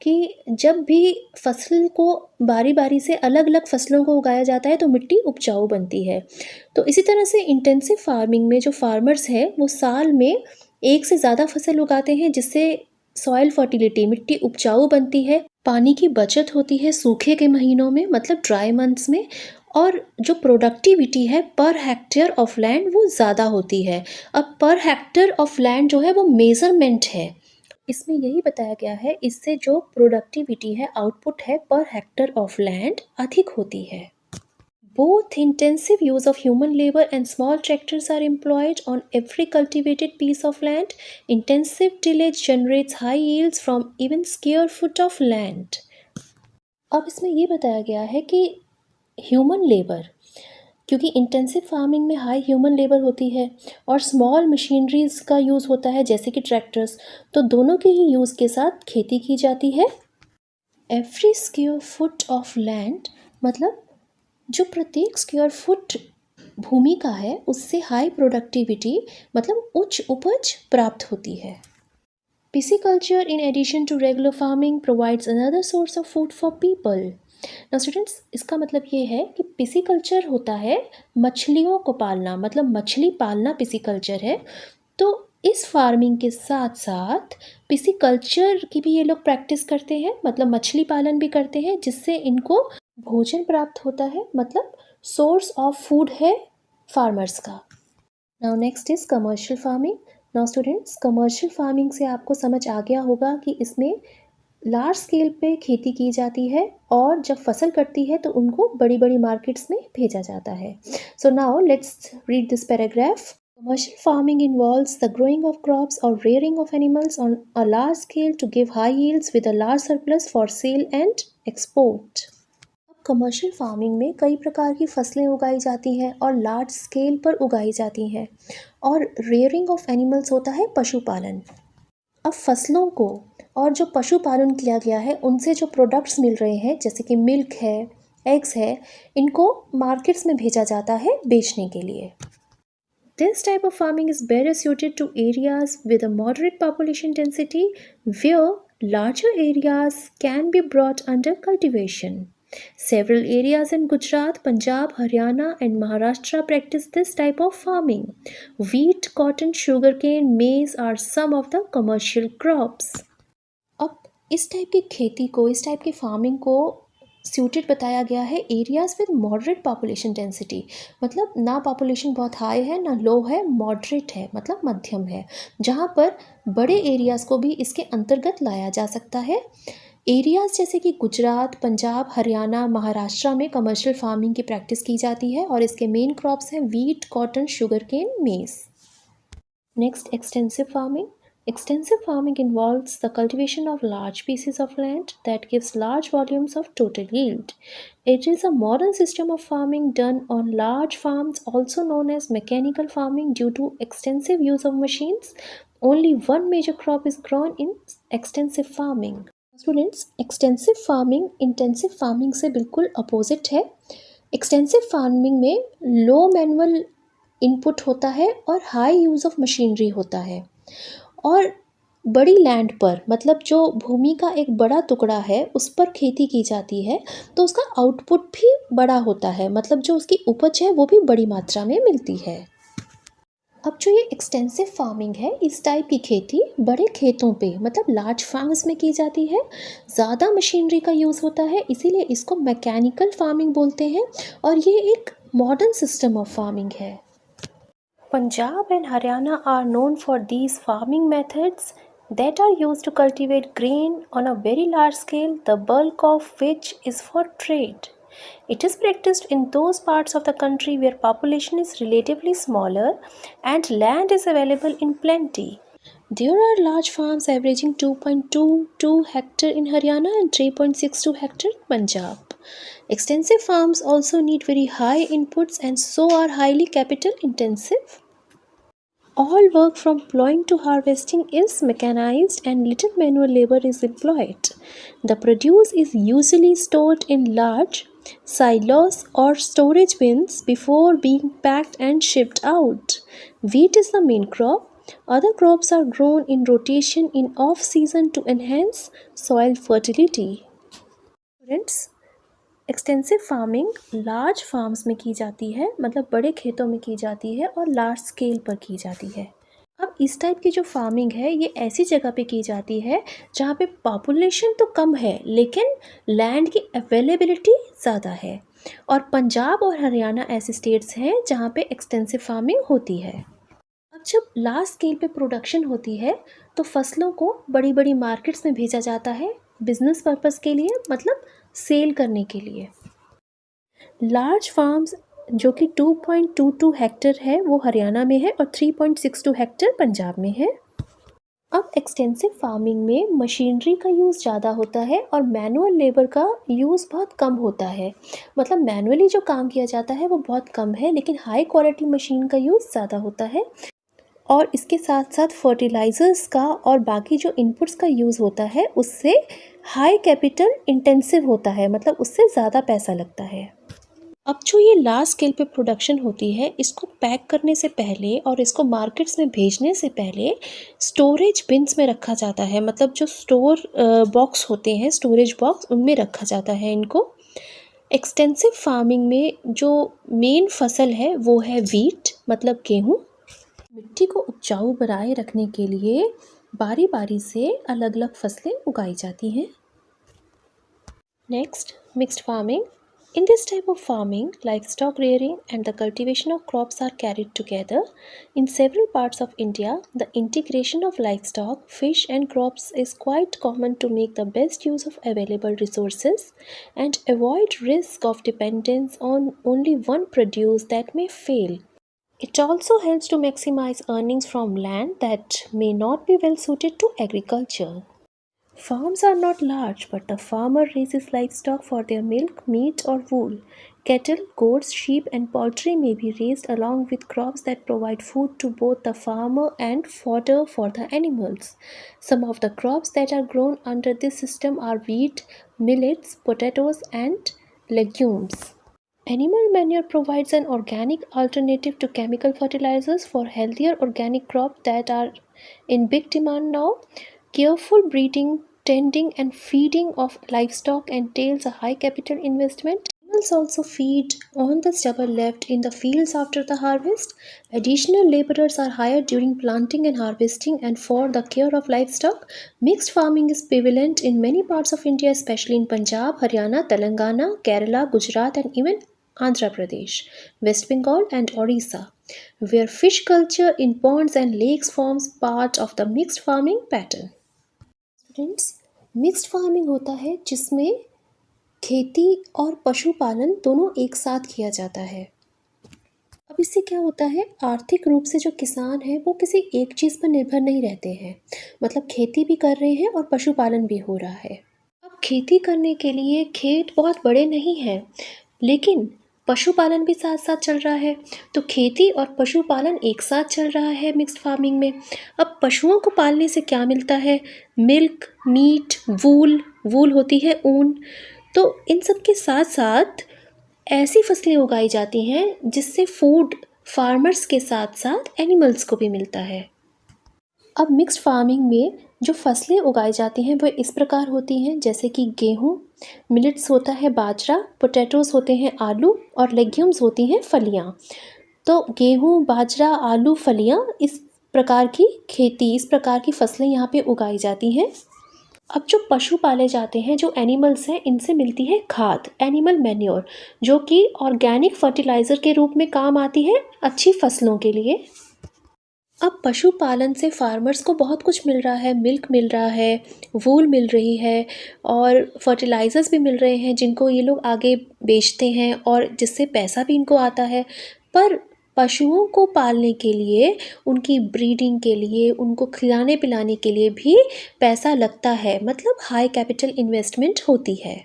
कि जब भी फसल को बारी बारी से अलग अलग फसलों को उगाया जाता है तो मिट्टी उपजाऊ बनती है। तो इसी तरह से इंटेंसिव फार्मिंग में जो फार्मर्स हैं वो साल में एक से ज़्यादा फसल उगाते हैं, जिससे सॉइल फर्टिलिटी, मिट्टी उपजाऊ बनती है, पानी की बचत होती है सूखे के महीनों में, मतलब ड्राई मंथ्स में, और जो प्रोडक्टिविटी है पर हेक्टेयर ऑफ लैंड वो ज़्यादा होती है। अब पर हेक्टेयर ऑफ लैंड जो है वो मेज़रमेंट है, इसमें यही बताया गया है, इससे जो प्रोडक्टिविटी है, आउटपुट है पर हेक्टेयर ऑफ लैंड अधिक होती है। Both intensive use of human labor and small tractors are employed on every cultivated piece of land. Intensive tillage generates high yields from even square foot of land. अब इसमें ये बताया गया है कि ह्यूमन लेबर, क्योंकि इंटेंसिव फार्मिंग में high human labour होती है और स्मॉल मशीनरीज का यूज़ होता है जैसे कि ट्रैक्टर्स, तो दोनों के ही यूज़ के साथ खेती की जाती है। Every square foot of land, मतलब जो प्रत्येक स्क्वायर फुट भूमि का है उससे हाई प्रोडक्टिविटी, मतलब उच्च उपज प्राप्त होती है। Pisciculture in addition to regular farming provides another source of food for people. Now students, इसका मतलब ये है कि पिसिकल्चर होता है मछलियों को पालना, मतलब मछली पालना पिसिकल्चर है। तो इस फार्मिंग के साथ साथ पिसिकल्चर की भी ये लोग प्रैक्टिस करते हैं, मतलब मछली पालन भी करते हैं, जिससे इनको भोजन प्राप्त होता है, मतलब सोर्स ऑफ फूड है फार्मर्स का। Now next is commercial farming. Now students, commercial farming से आपको समझ आ गया होगा कि इसमें लार्ज स्केल पे खेती की जाती है और जब फसल कटती है तो उनको बड़ी बड़ी मार्केट्स में भेजा जाता है। So now let's read this paragraph. Commercial farming involves the growing of crops or rearing of animals on a large scale to give high yields with a large surplus for sale and export. Commercial farming में कई प्रकार की फसलें उगाई जाती हैं और large scale पर उगाई जाती हैं, और रेयरिंग ऑफ एनिमल्स होता है पशुपालन। अब फसलों को और जो पशुपालन किया गया है उनसे जो प्रोडक्ट्स मिल रहे हैं जैसे कि मिल्क है, एग्स है, इनको मार्केट्स में भेजा जाता है बेचने के लिए। This type of farming is better suited to areas with a moderate population density where larger areas can be brought under cultivation. Several areas in Gujarat, Punjab, Haryana and Maharashtra practice this type of farming. Wheat, cotton, sugarcane, maize are some of the commercial crops. अब इस type की खेती को, इस type की farming को suited बताया गया है areas with moderate population density, मतलब ना पॉपुलेशन बहुत हाई है ना लो है, मॉडरेट है मतलब मध्यम है, जहाँ पर बड़े एरियाज़ को भी इसके अंतर्गत लाया जा सकता है। एरियाज़ जैसे कि गुजरात, पंजाब, हरियाणा, महाराष्ट्र में कमर्शियल फार्मिंग की प्रैक्टिस की जाती है और इसके मेन क्रॉप्स हैं वीट, कॉटन, शुगरकेन, मेज़। Next, extensive farming. Extensive farming involves the cultivation of large pieces of land that gives large volumes of total yield. It is a modern system of farming done on large farms, also known as mechanical farming due to extensive use of machines. Only one major crop is grown in extensive farming. Students, extensive farming intensive farming से बिल्कुल opposite है। Extensive farming में low manual input होता है और high use of machinery होता है, और बड़ी लैंड पर, मतलब जो भूमि का एक बड़ा टुकड़ा है उस पर खेती की जाती है, तो उसका आउटपुट भी बड़ा होता है, मतलब जो उसकी उपज है वो भी बड़ी मात्रा में मिलती है। अब जो ये एक्सटेंसिव फार्मिंग है, इस टाइप की खेती बड़े खेतों पे, मतलब लार्ज फार्म्स में की जाती है, ज़्यादा मशीनरी का यूज़ होता है, इसीलिए इसको मैकेनिकल फार्मिंग बोलते हैं, और ये एक मॉडर्न सिस्टम ऑफ फार्मिंग है। Punjab and Haryana are known for these farming methods that are used to cultivate grain on a very large scale, the bulk of which is for trade. It is practiced in those parts of the country where population is relatively smaller and land is available in plenty. There are large farms averaging 2.22 hectare in Haryana and 3.62 hectare in Punjab. Extensive farms also need very high inputs and so are highly capital intensive. All work from plowing to harvesting is mechanized and little manual labor is employed. The produce is usually stored in large silos or storage bins before being packed and shipped out. Wheat is the main crop. Other crops are grown in rotation in off season to enhance soil fertility. Students, extensive farming large farms में की जाती है, मतलब बड़े खेतों में की जाती है और लार्ज स्केल पर की जाती है। अब इस टाइप की जो फार्मिंग है ये ऐसी जगह पे की जाती है जहाँ पे पॉपुलेशन तो कम है लेकिन लैंड की अवेलेबिलिटी ज़्यादा है, और पंजाब और हरियाणा ऐसे स्टेट्स हैं जहाँ पे एक्सटेंसिव फार्मिंग होती है। अब जब लार्ज स्केल पे प्रोडक्शन होती है तो फसलों को बड़ी बड़ी मार्केट्स में भेजा जाता है बिजनेस पर्पस के लिए, मतलब सेल करने के लिए। लार्ज फार्म्स जो कि 2.22 हेक्टर है वो हरियाणा में है और 3.62 हेक्टर पंजाब में है। अब एक्सटेंसिव फार्मिंग में मशीनरी का यूज़ ज़्यादा होता है और मैनुअल लेबर का यूज़ बहुत कम होता है, मतलब मैनुअली जो काम किया जाता है वो बहुत कम है लेकिन हाई क्वालिटी मशीन का यूज़ ज़्यादा होता है। और इसके साथ साथ फर्टिलाइज़र्स का और बाकी जो इनपुट्स का यूज़ होता है उससे हाई कैपिटल इंटेंसिव होता है, मतलब उससे ज़्यादा पैसा लगता है। अब जो ये लार्ज स्केल पे प्रोडक्शन होती है इसको पैक करने से पहले और इसको मार्केट्स में भेजने से पहले स्टोरेज बिन्स में रखा जाता है, मतलब जो स्टोर बॉक्स होते हैं, स्टोरेज बॉक्स, उनमें रखा जाता है इनको। एक्सटेंसिव फार्मिंग में जो मेन फसल है वो है वीट, मतलब गेहूँ। मिट्टी को उपजाऊ बनाए रखने के लिए बारी बारी से अलग अलग फसलें उगाई जाती हैं। Next, mixed farming. In this type of farming, livestock rearing and the cultivation of crops are carried together. In several parts of India, the integration of livestock, fish and crops is quite common to make the best use of available resources and avoid risk of dependence on only one produce that may fail. It also helps to maximize earnings from land that may not be well suited to agriculture. Farms are not large, but the farmer raises livestock for their milk, meat, or wool. Cattle, goats, sheep, and poultry may be raised along with crops that provide food to both the farmer and fodder for the animals. Some of the crops that are grown under this system are wheat, millets, potatoes, and legumes. Animal manure provides an organic alternative to chemical fertilizers for healthier organic crops that are in big demand now. Careful breeding, tending, and feeding of livestock entails a high capital investment. Animals also feed on the stubble left in the fields after the harvest. Additional laborers are hired during planting and harvesting, and for the care of livestock, mixed farming is prevalent in many parts of India, especially in Punjab, Haryana, Telangana, Kerala, Gujarat, and even Andhra Pradesh, West Bengal, and Orissa, where fish culture in ponds and lakes forms part of the mixed farming pattern. Students, mixed farming होता है जिसमें खेती और पशुपालन दोनों एक साथ किया जाता है। अब इससे क्या होता है, आर्थिक रूप से जो किसान है वो किसी एक चीज़ पर निर्भर नहीं रहते हैं, मतलब खेती भी कर रहे हैं और पशुपालन भी हो रहा है। अब खेती करने के लिए खेत बहुत बड़े नहीं हैं, लेकिन पशुपालन भी साथ साथ चल रहा है, तो खेती और पशुपालन एक साथ चल रहा है मिक्स्ड फार्मिंग में। अब पशुओं को पालने से क्या मिलता है, मिल्क, मीट, वूल होती है ऊन। तो इन सब के साथ साथ ऐसी फसलें उगाई जाती हैं जिससे फूड फार्मर्स के साथ साथ एनिमल्स को भी मिलता है। अब मिक्स्ड फार्मिंग में जो फसलें उगाई जाती हैं वो इस प्रकार होती हैं, जैसे कि गेहूँ, मिलेट्स होता है बाजरा, पोटैटोज़ होते हैं आलू, और लेग्यूम्स होती हैं फलियाँ। तो गेहूँ, बाजरा, आलू, फलियाँ, इस प्रकार की खेती, इस प्रकार की फसलें यहाँ पे उगाई जाती हैं। अब जो पशु पाले जाते हैं, जो एनिमल्स हैं, इनसे मिलती है खाद, एनिमल मैन्योर, जो कि ऑर्गेनिक फर्टिलाइज़र के रूप में काम आती है अच्छी फसलों के लिए। अब पशुपालन से फार्मर्स को बहुत कुछ मिल रहा है, मिल्क मिल रहा है, वूल मिल रही है और फर्टिलाइज़र्स भी मिल रहे हैं जिनको ये लोग आगे बेचते हैं और जिससे पैसा भी इनको आता है। पर पशुओं को पालने के लिए, उनकी ब्रीडिंग के लिए, उनको खिलाने-पिलाने के लिए भी पैसा लगता है, मतलब हाई कैपिटल इन्वेस्टमेंट होती है।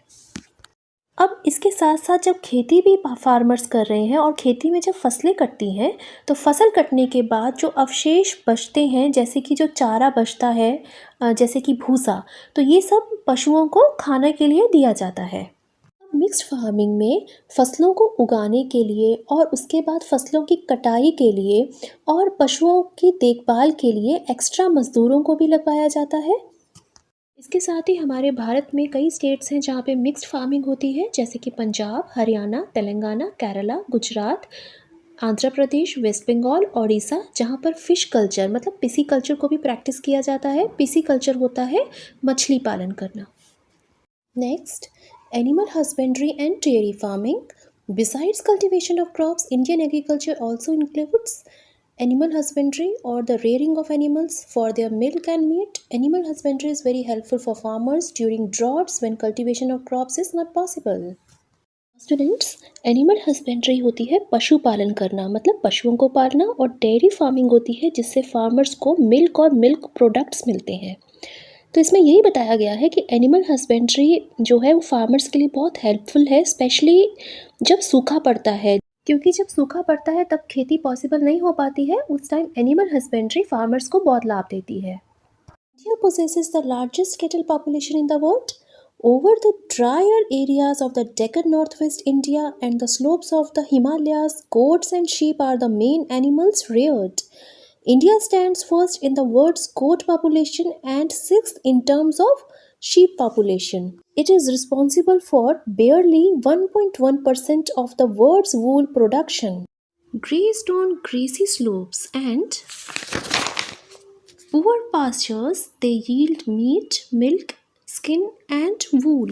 अब इसके साथ साथ जब खेती भी फार्मर्स कर रहे हैं और खेती में जब फसलें कटती हैं तो फसल कटने के बाद जो अवशेष बचते हैं, जैसे कि जो चारा बचता है, जैसे कि भूसा, तो ये सब पशुओं को खाने के लिए दिया जाता है। मिक्स्ड फार्मिंग में फसलों को उगाने के लिए और उसके बाद फसलों की कटाई के लिए और पशुओं की देखभाल के लिए एक्स्ट्रा मजदूरों को भी लगवाया जाता है। इसके साथ ही हमारे भारत में कई स्टेट्स हैं जहाँ पे मिक्स्ड फार्मिंग होती है, जैसे कि पंजाब, हरियाणा, तेलंगाना, केरला, गुजरात, आंध्र प्रदेश, वेस्ट बंगाल, ओडिशा, जहाँ पर फ़िश कल्चर मतलब पिसी कल्चर को भी प्रैक्टिस किया जाता है। पिसी कल्चर होता है मछली पालन करना। Next, animal husbandry and dairy farming. Besides cultivation of crops, Indian agriculture also includes animal husbandry or the rearing of animals for their milk and meat. Animal husbandry is very helpful for farmers during droughts when cultivation of crops is not possible. Students, animal husbandry होती है पशु पालन करना, मतलब पशुओं को पालना, और डेयरी फार्मिंग होती है जिससे फार्मर्स को मिल्क और मिल्क प्रोडक्ट्स मिलते हैं। तो इसमें यही बताया गया है कि एनिमल हस्बेंड्री जो है वो फार्मर्स के लिए बहुत हेल्पफुल है, स्पेशली जब सूखा पड़ता है, क्योंकि जब सूखा पड़ता है तब खेती पॉसिबल नहीं हो पाती है। उस टाइम एनिमल हस्बेंड्री फार्मर्स को बहुत लाभ देती है। India possesses the largest cattle population in the world. Over the drier areas of the Deccan Northwest India and the slopes of the Himalayas, goats and sheep are the main animals reared. India stands first in the world's goat population and sixth in terms of sheep population. It is responsible for barely 1.1% of the world's wool production. Grazed on grassy slopes and poor pastures, they yield meat, milk, skin and wool.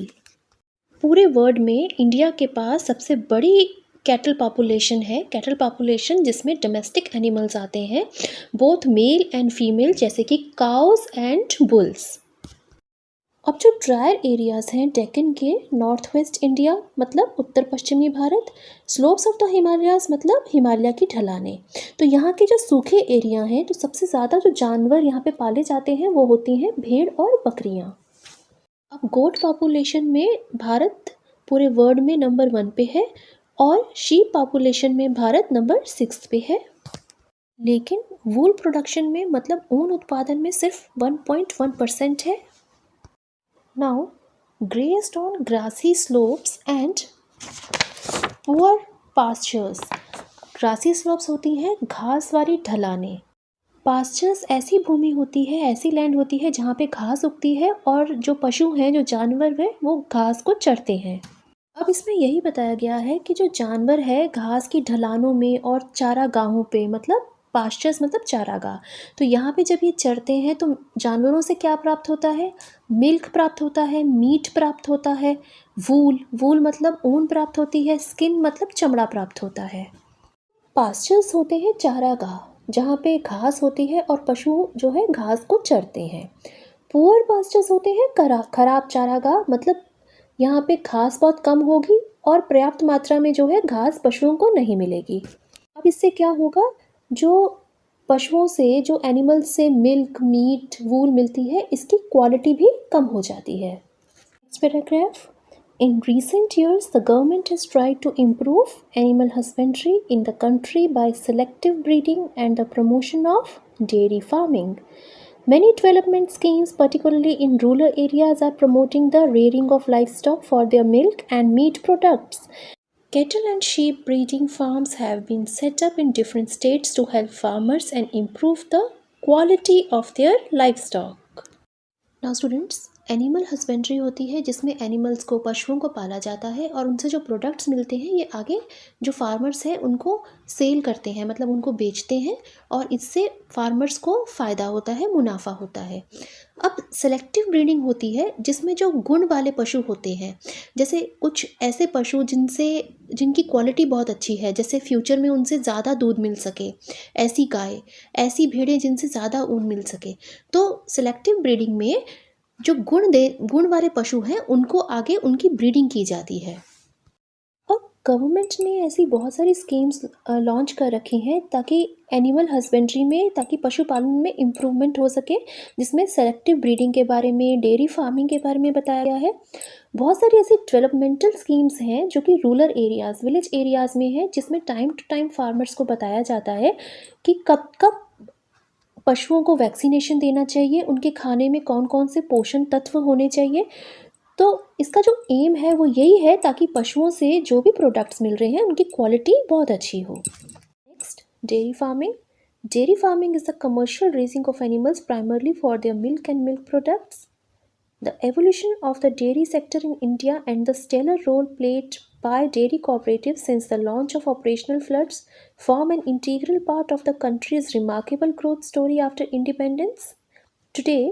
पूरे world में India के पास सबसे बड़ी cattle population है, cattle population जिसमें domestic animals आते हैं, both male and female, जैसे कि काउस एंड बुल्स। अब जो ड्रायर एरियाज़ हैं डेक्कन के, नॉर्थ वेस्ट इंडिया मतलब उत्तर पश्चिमी Bharat, slopes of the Himalayas मतलब हिमालय की ढलानें, तो यहाँ के जो सूखे एरिया हैं, तो सबसे ज़्यादा जो जानवर यहाँ पे पाले जाते हैं वो होती हैं भेड़ और बकरियाँ। अब गोट पॉपुलेशन में भारत पूरे वर्ल्ड में नंबर 1 पे है और शीप पॉपुलेशन में भारत नंबर 6 पे है, लेकिन वूल प्रोडक्शन में मतलब ऊन उत्पादन में सिर्फ 1.1% है। Now, grazed on grassy slopes and poor pastures. Grassy slopes होती हैं घास वाली ढलानें। Pastures ऐसी भूमि होती है, ऐसी लैंड होती है जहाँ पे घास उगती है और जो पशु हैं, जो जानवर हैं, वो घास को चरते हैं। अब इसमें यही बताया गया है कि जो जानवर है घास की ढलानों में और चारागाहों पे, मतलब पास्चर्स मतलब चारागाह, तो यहाँ पे जब ये चरते हैं तो जानवरों से क्या प्राप्त होता है? मिल्क प्राप्त होता है, मीट प्राप्त होता है, वूल मतलब ऊन प्राप्त होती है, स्किन मतलब चमड़ा प्राप्त होता है। पास्चर्स होते हैं चारागाह जहाँ पे घास होती है और पशु जो है घास को चरते हैं। पुअर पास्चर्स होते हैं खराब चारागाह, मतलब यहाँ पे घास बहुत कम होगी और पर्याप्त मात्रा में जो है घास पशुओं को नहीं मिलेगी। अब इससे क्या होगा, जो पशुओं से, जो एनिमल्स से मिल्क, मीट, वूल मिलती है, इसकी क्वालिटी भी कम हो जाती है। Next paragraph. In recent years, the government has tried to improve animal husbandry in the country by selective breeding and the promotion of dairy farming. Many development schemes, particularly in rural areas, are promoting the rearing of livestock for their milk and meat products. Cattle and sheep breeding farms have been set up in different states to help farmers and improve the quality of their livestock. Now students, animal husbandry होती है जिसमें animals को, पशुओं को पाला जाता है और उनसे जो प्रोडक्ट्स मिलते हैं ये आगे जो फार्मर्स हैं उनको सेल करते हैं, मतलब उनको बेचते हैं और इससे फार्मर्स को फ़ायदा होता है, मुनाफा होता है। अब सेलेक्टिव ब्रीडिंग होती है जिसमें जो गुण वाले पशु होते हैं, जैसे कुछ ऐसे पशु जिनकी क्वालिटी बहुत अच्छी है, जैसे फ्यूचर में उनसे ज़्यादा दूध मिल सके, ऐसी गाय, ऐसी भेड़ें जिनसे ज़्यादा ऊन मिल सके। तो सेलेक्टिव ब्रीडिंग में जो गुण वाले पशु हैं उनको आगे उनकी ब्रीडिंग की जाती है। और गवर्नमेंट ने ऐसी बहुत सारी स्कीम्स लॉन्च कर रखी हैं ताकि एनिमल हस्बेंड्री में, ताकि पशुपालन में इम्प्रूवमेंट हो सके, जिसमें सेलेक्टिव ब्रीडिंग के बारे में, डेयरी फार्मिंग के बारे में बताया गया है। बहुत सारी ऐसी डेवलपमेंटल स्कीम्स हैं जो कि रूरल एरियाज़, विलेज एरियाज़ में है, जिसमें टाइम टू टाइम फार्मर्स को बताया जाता है कि कब कब पशुओं को वैक्सीनेशन देना चाहिए, उनके खाने में कौन कौन से पोषण तत्व होने चाहिए। तो इसका जो एम है वो यही है ताकि पशुओं से जो भी प्रोडक्ट्स मिल रहे हैं उनकी क्वालिटी बहुत अच्छी हो। Next, dairy farming. Dairy farming is the commercial raising of animals primarily for their milk and milk products. The evolution of the dairy sector in India and the stellar role played by dairy cooperatives since the launch of operational floods form an integral part of the country's remarkable growth story after independence. Today,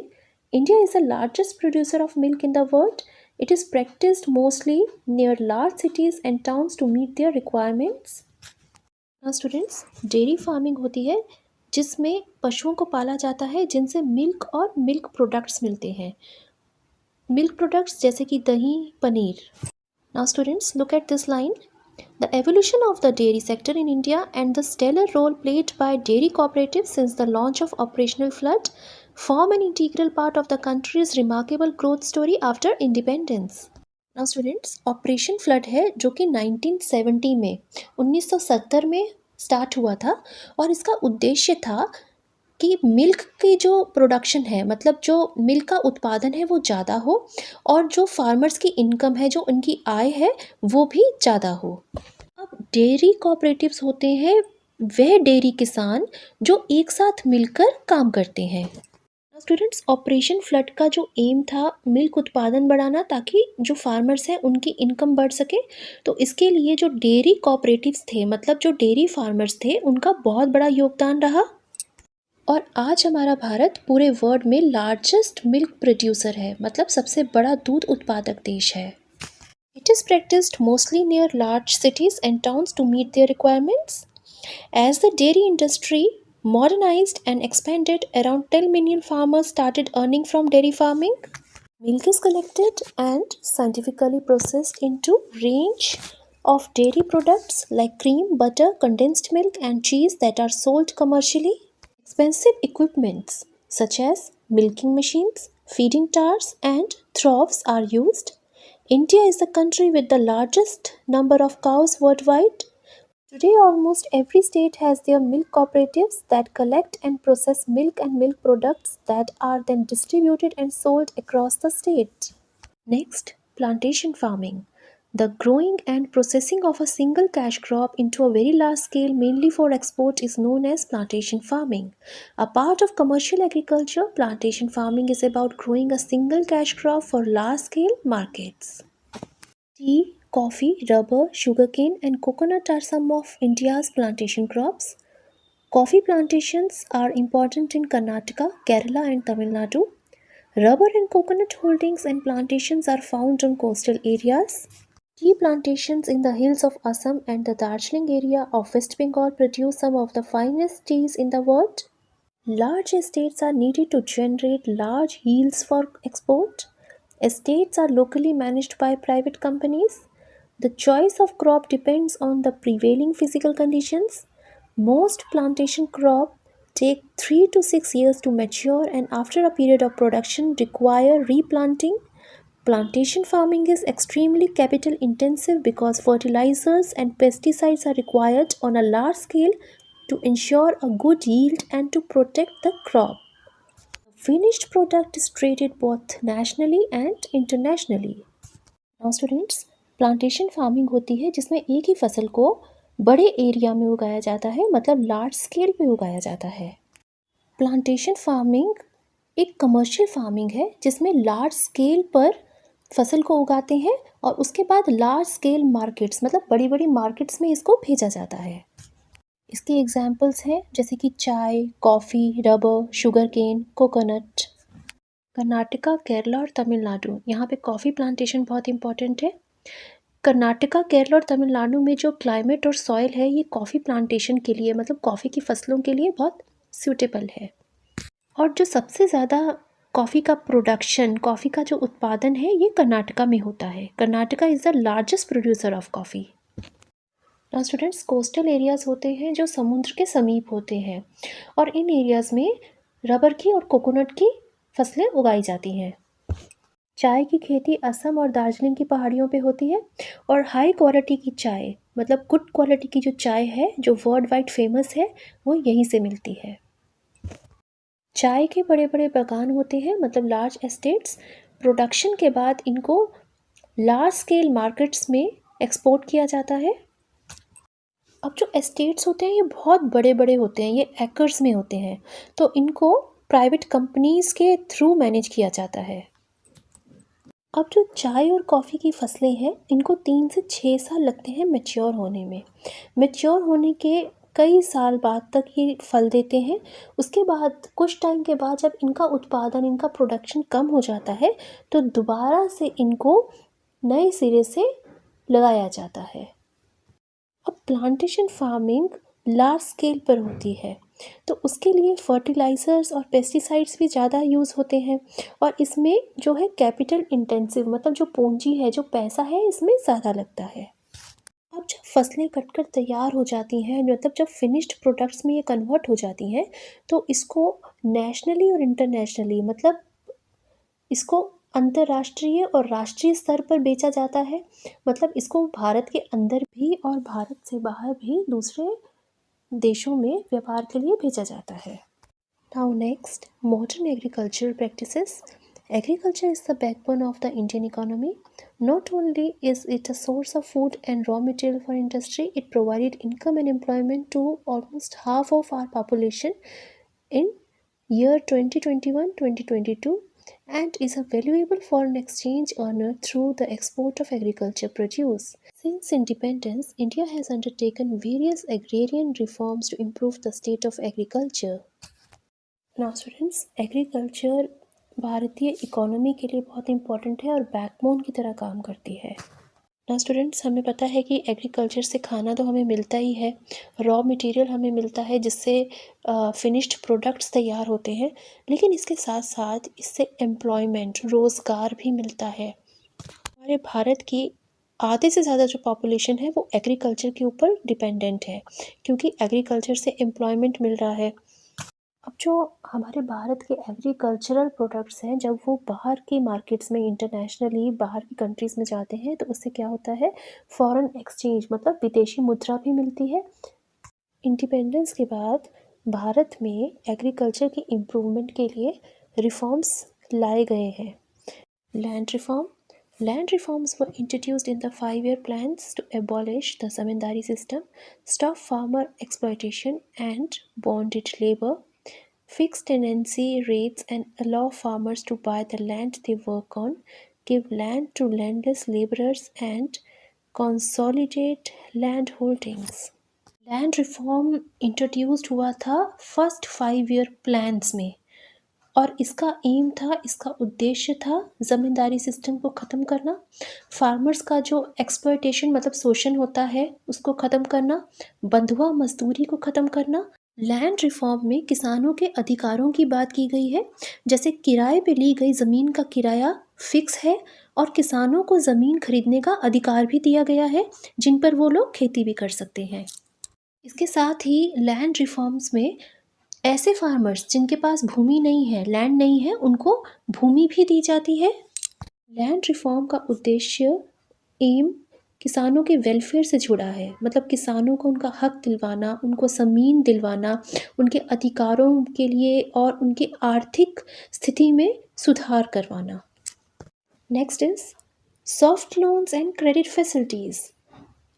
India is the largest producer of milk in the world. It is practiced mostly near large cities and towns to meet their requirements. Now students, dairy farming होती है जिसमें पशुओं को पाला जाता है जिनसे milk और मिल्क प्रोडक्ट्स मिलते हैं। मिल्क प्रोडक्ट्स जैसे कि दही, paneer. Now students, look at this line. The evolution of the dairy sector in India and the stellar role played by dairy cooperatives since the launch of Operational Flood form an integral part of the country's remarkable growth story after independence. Now students, Operation Flood है जो कि 1970 में 1970 में start हुआ था और इसका उद्देश्य था कि मिल्क की जो प्रोडक्शन है, मतलब जो मिल्क का उत्पादन है वो ज़्यादा हो और जो फार्मर्स की इनकम है, जो उनकी आय है वो भी ज़्यादा हो। अब डेयरी कोऑपरेटिव्स होते हैं वह डेयरी किसान जो एक साथ मिलकर काम करते हैं। स्टूडेंट्स, ऑपरेशन फ्लड का जो एम था मिल्क उत्पादन बढ़ाना ताकि जो फार्मर्स हैं उनकी इनकम बढ़ सके। तो इसके लिए जो डेयरी कोऑपरेटिव्स थे, मतलब जो डेयरी फार्मर्स थे, उनका बहुत बड़ा योगदान रहा और आज हमारा भारत पूरे वर्ल्ड में लार्जेस्ट मिल्क प्रोड्यूसर है, मतलब सबसे बड़ा दूध उत्पादक देश है। It is practised mostly near large cities and towns to meet their requirements. As the dairy industry modernized and expanded, around 10 million farmers started earning from dairy farming. Milk is collected and scientifically processed into range of dairy products like cream, butter, condensed milk and cheese that are sold commercially. Expensive equipments such as milking machines, feeding towers and troughs are used. India is the country with the largest number of cows worldwide. Today, almost every state has their milk cooperatives that collect and process milk and milk products that are then distributed and sold across the state. Next, plantation farming. The growing and processing of a single cash crop into a very large scale, mainly for export, is known as plantation farming. A part of commercial agriculture, plantation farming is about growing a single cash crop for large scale markets. Tea, coffee, rubber, sugarcane and coconut are some of India's plantation crops. Coffee plantations are important in Karnataka, Kerala and Tamil Nadu. Rubber and coconut holdings and plantations are found on coastal areas. Tea plantations in the hills of Assam and the Darjeeling area of West Bengal produce some of the finest teas in the world. Large estates are needed to generate large yields for export. Estates are locally managed by private companies. The choice of crop depends on the prevailing physical conditions. Most plantation crops take 3 to 6 years to mature and after a period of production require replanting. Plantation farming is extremely capital intensive because fertilizers and pesticides are required on a large scale to ensure a good yield and to protect the crop. The finished product is traded both nationally and internationally. Now students, plantation farming होती है जिसमें एक ही फसल को बड़े area में उगाया जाता है, मतलब लार्ज स्केल पे उगाया जाता है। प्लांटेशन फार्मिंग एक कमर्शियल फार्मिंग है जिसमें लार्ज स्केल पर फसल को उगाते हैं और उसके बाद लार्ज स्केल मार्केट्स मतलब बड़ी बड़ी मार्केट्स में इसको भेजा जाता है। इसके एग्जाम्पल्स हैं जैसे कि चाय, coffee, rubber, sugar cane, coconut. Karnataka, Kerala और तमिलनाडु, यहाँ पे कॉफ़ी प्लांटेशन बहुत इंपॉर्टेंट है। कर्नाटका, केरला और तमिलनाडु में जो क्लाइमेट और सॉइल है ये कॉफ़ी प्लांटेशन के लिए मतलब कॉफ़ी की फसलों के लिए बहुत सूटेबल है। और जो सबसे ज़्यादा कॉफ़ी का प्रोडक्शन, कॉफ़ी का जो उत्पादन है ये कर्नाटका में होता है। Karnataka is the largest producer of coffee. Now students, coastal areas होते हैं जो समुद्र के समीप होते हैं और इन एरियाज़ में रबर की और कोकोनट की फसलें उगाई जाती हैं। चाय की खेती असम और दार्जिलिंग की पहाड़ियों पे होती है और हाई क्वालिटी की चाय मतलब गुड क्वालिटी की जो चाय है जो वर्ल्ड वाइड फेमस है वो यहीं से मिलती है। चाय के बड़े बड़े बागान होते हैं मतलब लार्ज एस्टेट्स। प्रोडक्शन के बाद इनको लार्ज स्केल मार्केट्स में एक्सपोर्ट किया जाता है। अब जो एस्टेट्स होते हैं ये बहुत बड़े बड़े होते हैं, ये एकर्स में होते हैं, तो इनको प्राइवेट कंपनीज़ के थ्रू मैनेज किया जाता है। अब जो चाय और कॉफ़ी की फसलें हैं इनको 3 से 6 साल लगते हैं मैच्योर होने में। मैच्योर होने के कई साल बाद तक ये फल देते हैं। उसके बाद कुछ टाइम के बाद जब इनका उत्पादन, इनका प्रोडक्शन कम हो जाता है तो दोबारा से इनको नए सिरे से लगाया जाता है। अब प्लांटेशन फार्मिंग लार्ज स्केल पर होती है तो उसके लिए फर्टिलाइज़र्स और पेस्टिसाइड्स भी ज़्यादा यूज़ होते हैं और इसमें जो है कैपिटल इंटेंसिव मतलब जो पूंजी है, जो पैसा है इसमें ज़्यादा लगता है। अब जब फसलें कटकर तैयार हो जाती हैं मतलब जब फिनिश्ड प्रोडक्ट्स में ये कन्वर्ट हो जाती हैं तो इसको नेशनली और इंटरनेशनली मतलब इसको अंतर्राष्ट्रीय और राष्ट्रीय स्तर पर बेचा जाता है। मतलब इसको भारत के अंदर भी और भारत से बाहर भी दूसरे देशों में व्यापार के लिए भेजा जाता है। Now next, modern agricultural practices. Agriculture is the backbone of the Indian economy. Not only is it a source of food and raw material for industry, it provided income and employment to almost half of our population in year 2021-2022 and is a valuable foreign exchange earner through the export of agriculture produce. Since independence, India has undertaken various agrarian reforms to improve the state of agriculture. Now students, agriculture भारतीय economy के लिए बहुत important है और backbone की तरह काम करती है। नाउ स्टूडेंट्स, हमें पता है कि एग्रीकल्चर से खाना तो हमें मिलता ही है, रॉ मटेरियल हमें मिलता है जिससे फिनिश्ड प्रोडक्ट्स तैयार होते हैं, लेकिन इसके साथ साथ इससे एम्प्लॉयमेंट, रोज़गार भी मिलता है। हमारे भारत की आधे से ज़्यादा जो पॉपुलेशन है वो एग्रीकल्चर के ऊपर डिपेंडेंट है क्योंकि एग्रीकल्चर से एम्प्लॉयमेंट मिल रहा है। अब जो हमारे भारत के एग्रीकल्चरल प्रोडक्ट्स हैं जब वो बाहर की मार्केट्स में इंटरनेशनली बाहर की कंट्रीज़ में जाते हैं तो उससे क्या होता है, फॉरेन एक्सचेंज मतलब विदेशी मुद्रा भी मिलती है। इंडिपेंडेंस के बाद भारत में एग्रीकल्चर की इम्प्रूवमेंट के लिए रिफॉर्म्स लाए गए हैं। Land reforms were introduced in the 5-year plans to abolish the zamindari system, stop farmer exploitation and bonded labor, fix tenancy rates and allow farmers to buy the land they work on, give land to landless laborers and consolidate land holdings. Land reform introduced हुआ था first 5-year plans में और इसका M था, इसका उद्देश्य था ज़मींदारी system को ख़त्म करना, फार्मर्स का जो एक्सप्लॉयटेशन मतलब शोषण होता है उसको ख़त्म करना, बंधुआ मजदूरी को ख़त्म करना। लैंड रिफॉर्म में किसानों के अधिकारों की बात की गई है, जैसे किराए पे ली गई ज़मीन का किराया फिक्स है और किसानों को ज़मीन खरीदने का अधिकार भी दिया गया है जिन पर वो लोग खेती भी कर सकते हैं। इसके साथ ही लैंड रिफॉर्म्स में ऐसे फार्मर्स जिनके पास भूमि नहीं है, लैंड नहीं है, उनको भूमि भी दी जाती है। लैंड रिफॉर्म का उद्देश्य एम किसानों के वेलफेयर से जुड़ा है, मतलब किसानों को उनका हक दिलवाना, उनको ज़मीन दिलवाना, उनके अधिकारों के लिए और उनकी आर्थिक स्थिति में सुधार करवाना। Next is soft loans and credit facilities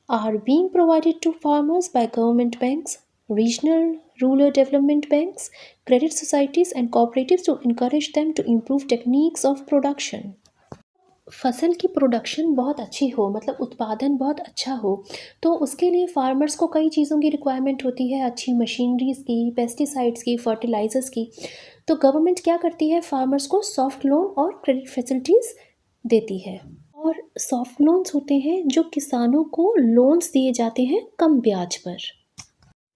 are being provided to farmers by government banks. regional rural development banks, credit societies, and cooperatives to encourage them to improve techniques of production. फसल की production बहुत अच्छी हो, मतलब उत्पादन बहुत अच्छा हो, तो उसके लिए फार्मर्स को कई चीज़ों की रिक्वायरमेंट होती है, अच्छी मशीनरीज़ की, पेस्टिसाइड्स की, फर्टिलाइज़र्स की। तो गवर्नमेंट क्या करती है, फार्मर्स को सॉफ्ट लोन और क्रेडिट फैसिलिटीज़ देती है। और सॉफ्ट लोन्स होते हैं जो किसानों को लोन्स दिए जाते हैं कम ब्याज पर।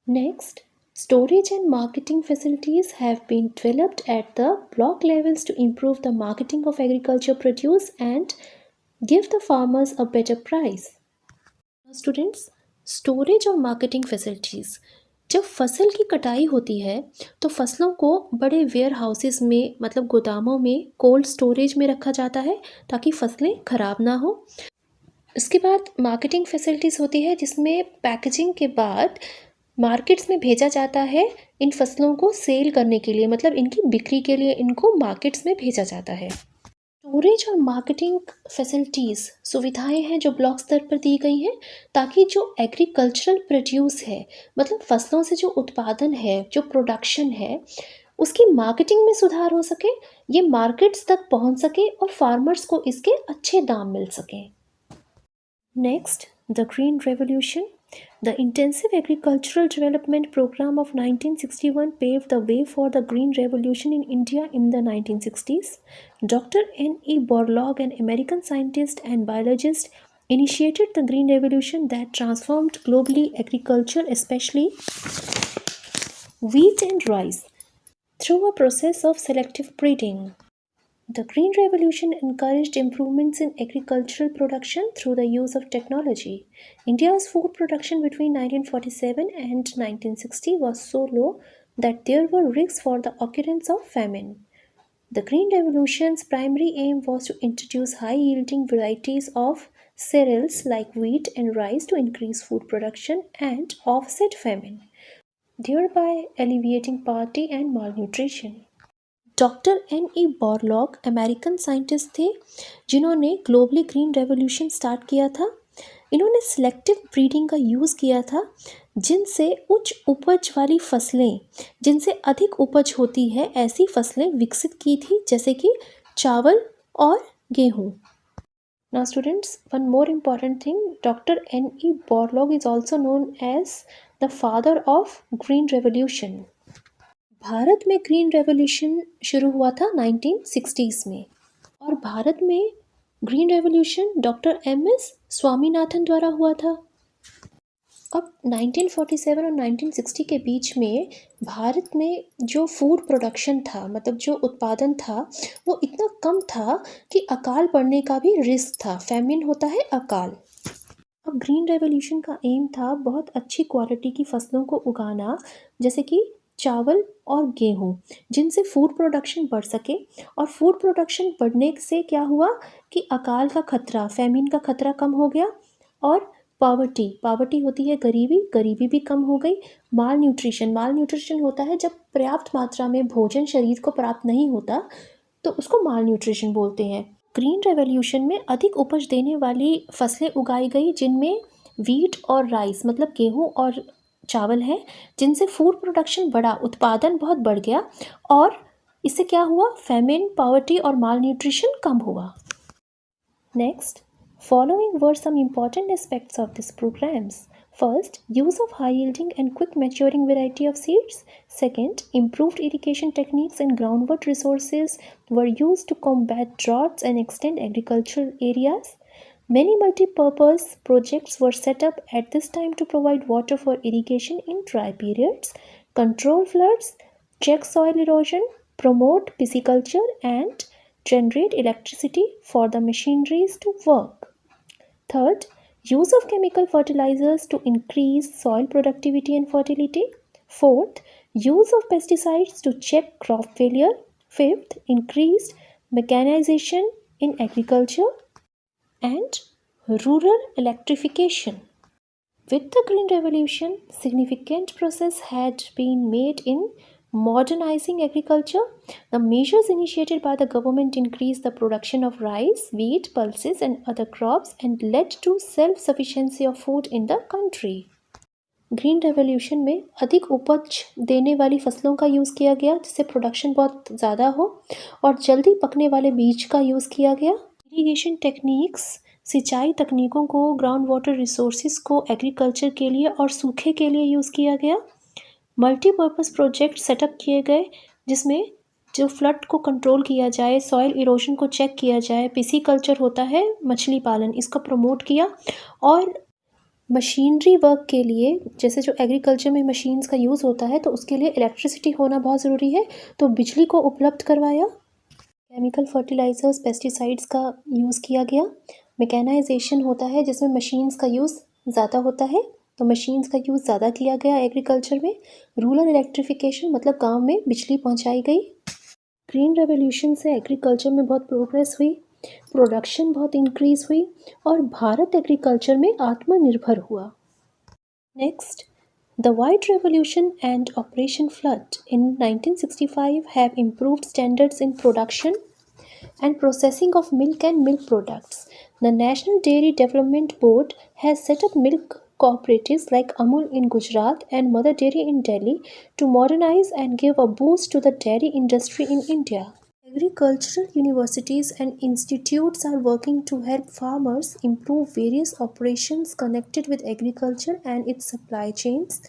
Next, storage and marketing facilities have been developed at the block levels to improve the marketing of agriculture produce and give the farmers a better price. Students, storage और marketing facilities, जब फसल की कटाई होती है तो फसलों को बड़े वेयर हाउसेस में, मतलब गोदामों में, कोल्ड स्टोरेज में रखा जाता है ताकि फसलें खराब ना हो। उसके बाद मार्केटिंग फैसिलिटीज़ होती है जिसमें पैकेजिंग के बाद मार्केट्स में भेजा जाता है इन फसलों को सेल करने के लिए, मतलब इनकी बिक्री के लिए इनको मार्केट्स में भेजा जाता है। स्टोरेज और मार्केटिंग फैसिलिटीज़ सुविधाएं हैं जो ब्लॉक स्तर पर दी गई हैं ताकि जो एग्रीकल्चरल प्रोड्यूस है, मतलब फसलों से जो उत्पादन है, जो प्रोडक्शन है, उसकी मार्केटिंग में सुधार हो सके, ये मार्केट्स तक पहुंच सके और फार्मर्स को इसके अच्छे दाम मिल सकें। Next, the green revolution. The Intensive Agricultural Development Program of 1961 paved the way for the Green Revolution in India in the 1960s. Dr. N.E. Borlaug, an American scientist and biologist, initiated the Green Revolution that transformed globally agriculture, especially wheat and rice, through a process of selective breeding. The Green Revolution encouraged improvements in agricultural production through the use of technology. India's food production between 1947 and 1960 was so low that there were risks for the occurrence of famine. The Green Revolution's primary aim was to introduce high-yielding varieties of cereals like wheat and rice to increase food production and offset famine, thereby alleviating poverty and malnutrition. Doctor N.E. Borlaug American scientist थे जिन्होंने globally green revolution start किया था। इन्होंने selective breeding का use किया था जिनसे उच्च उपज वाली फसलें, जिनसे अधिक उपज होती है, ऐसी फसलें विकसित की थी जैसे कि चावल और गेहूँ। Now students, one more important thing, Dr. N.E. Borlaug is also known as the father of Green Revolution. Bharat में ग्रीन रेवोल्यूशन शुरू हुआ था 1960s में और भारत में green revolution doctor M S. Swaminathan द्वारा हुआ था। अब 1947 और 1960 के बीच में भारत में जो फूड प्रोडक्शन था, मतलब जो उत्पादन था, वो इतना कम था कि अकाल पड़ने का भी रिस्क था। फैमिन होता है अकाल। अब ग्रीन रेवोल्यूशन का एम था बहुत अच्छी क्वालिटी की फसलों को उगाना, जैसे कि चावल और गेहूँ, जिनसे फूड प्रोडक्शन बढ़ सके। और फूड प्रोडक्शन बढ़ने से क्या हुआ कि अकाल का खतरा, फैमिन का खतरा कम हो गया और पावर्टी होती है गरीबी भी कम हो गई। माल न्यूट्रिशन होता है जब पर्याप्त मात्रा में भोजन शरीर को प्राप्त नहीं होता तो उसको माल न्यूट्रिशन बोलते हैं। ग्रीन रेवोल्यूशन में अधिक उपज देने वाली फसलें उगाई गई जिनमें वीट और राइस, मतलब गेहूँ और चावल है, जिनसे फूड प्रोडक्शन बढ़ा, उत्पादन बहुत बढ़ गया और इससे क्या हुआ, फैमिन, पॉवर्टी और माल न्यूट्रिशन कम हुआ। Next, following were some important aspects of these programs. First, use of high-yielding and quick-maturing variety of seeds. Second, improved irrigation techniques and groundwater resources were used to combat droughts and extend agricultural areas. Many multi-purpose projects were set up at this time to provide water for irrigation in dry periods, control floods, check soil erosion, promote pisciculture, and generate electricity for the machineries to work. Third, use of chemical fertilizers to increase soil productivity and fertility. Fourth, use of pesticides to check crop failure. Fifth, increased mechanization in agriculture and rural electrification. With the Green Revolution, significant progress had been made in modernizing agriculture. The measures initiated by the government increased the production of rice, wheat, pulses and other crops and led to self-sufficiency of food in the country. Green revolution में अधिक उपज देने वाली फसलों का use किया गया जिससे प्रोडक्शन बहुत ज़्यादा हो, और जल्दी पकने वाले बीज का यूज़ किया गया। इरिगेशन टेक्निक्स, सिंचाई तकनीकों को, ग्राउंड वाटर रिसोर्सेज को एग्रीकल्चर के लिए और सूखे के लिए यूज़ किया गया। मल्टीपर्पज़ प्रोजेक्ट सेटअप किए गए जिसमें जो फ्लड को कंट्रोल किया जाए, सॉइल इरोजन को चेक किया जाए, पिसीकल्चर होता है मछली पालन, इसका प्रमोट किया। और मशीनरी वर्क के लिए, जैसे जो एग्रीकल्चर में मशीन्स का यूज़ होता है तो उसके लिए इलेक्ट्रिसिटी होना बहुत ज़रूरी है, तो बिजली को उपलब्ध करवाया। केमिकल फर्टिलाइजर्स, पेस्टिसाइड्स का यूज़ किया गया। मैकेनाइजेशन होता है जिसमें मशीन्स का यूज़ ज़्यादा होता है, तो मशीन्स का यूज़ ज़्यादा किया गया एग्रीकल्चर में। रूरल इलेक्ट्रिफिकेशन मतलब गांव में बिजली पहुंचाई गई। ग्रीन रेवोल्यूशन से एग्रीकल्चर में बहुत प्रोग्रेस हुई, प्रोडक्शन बहुत इंक्रीज़ हुई और भारत एग्रीकल्चर में आत्मनिर्भर हुआ। Next, the White Revolution and Operation Flood in 1965 have improved standards in production and processing of milk and milk products. The National Dairy Development Board has set up milk cooperatives like Amul in Gujarat and Mother Dairy in Delhi to modernize and give a boost to the dairy industry in India. Agricultural universities and institutes are working to help farmers improve various operations connected with agriculture and its supply chains.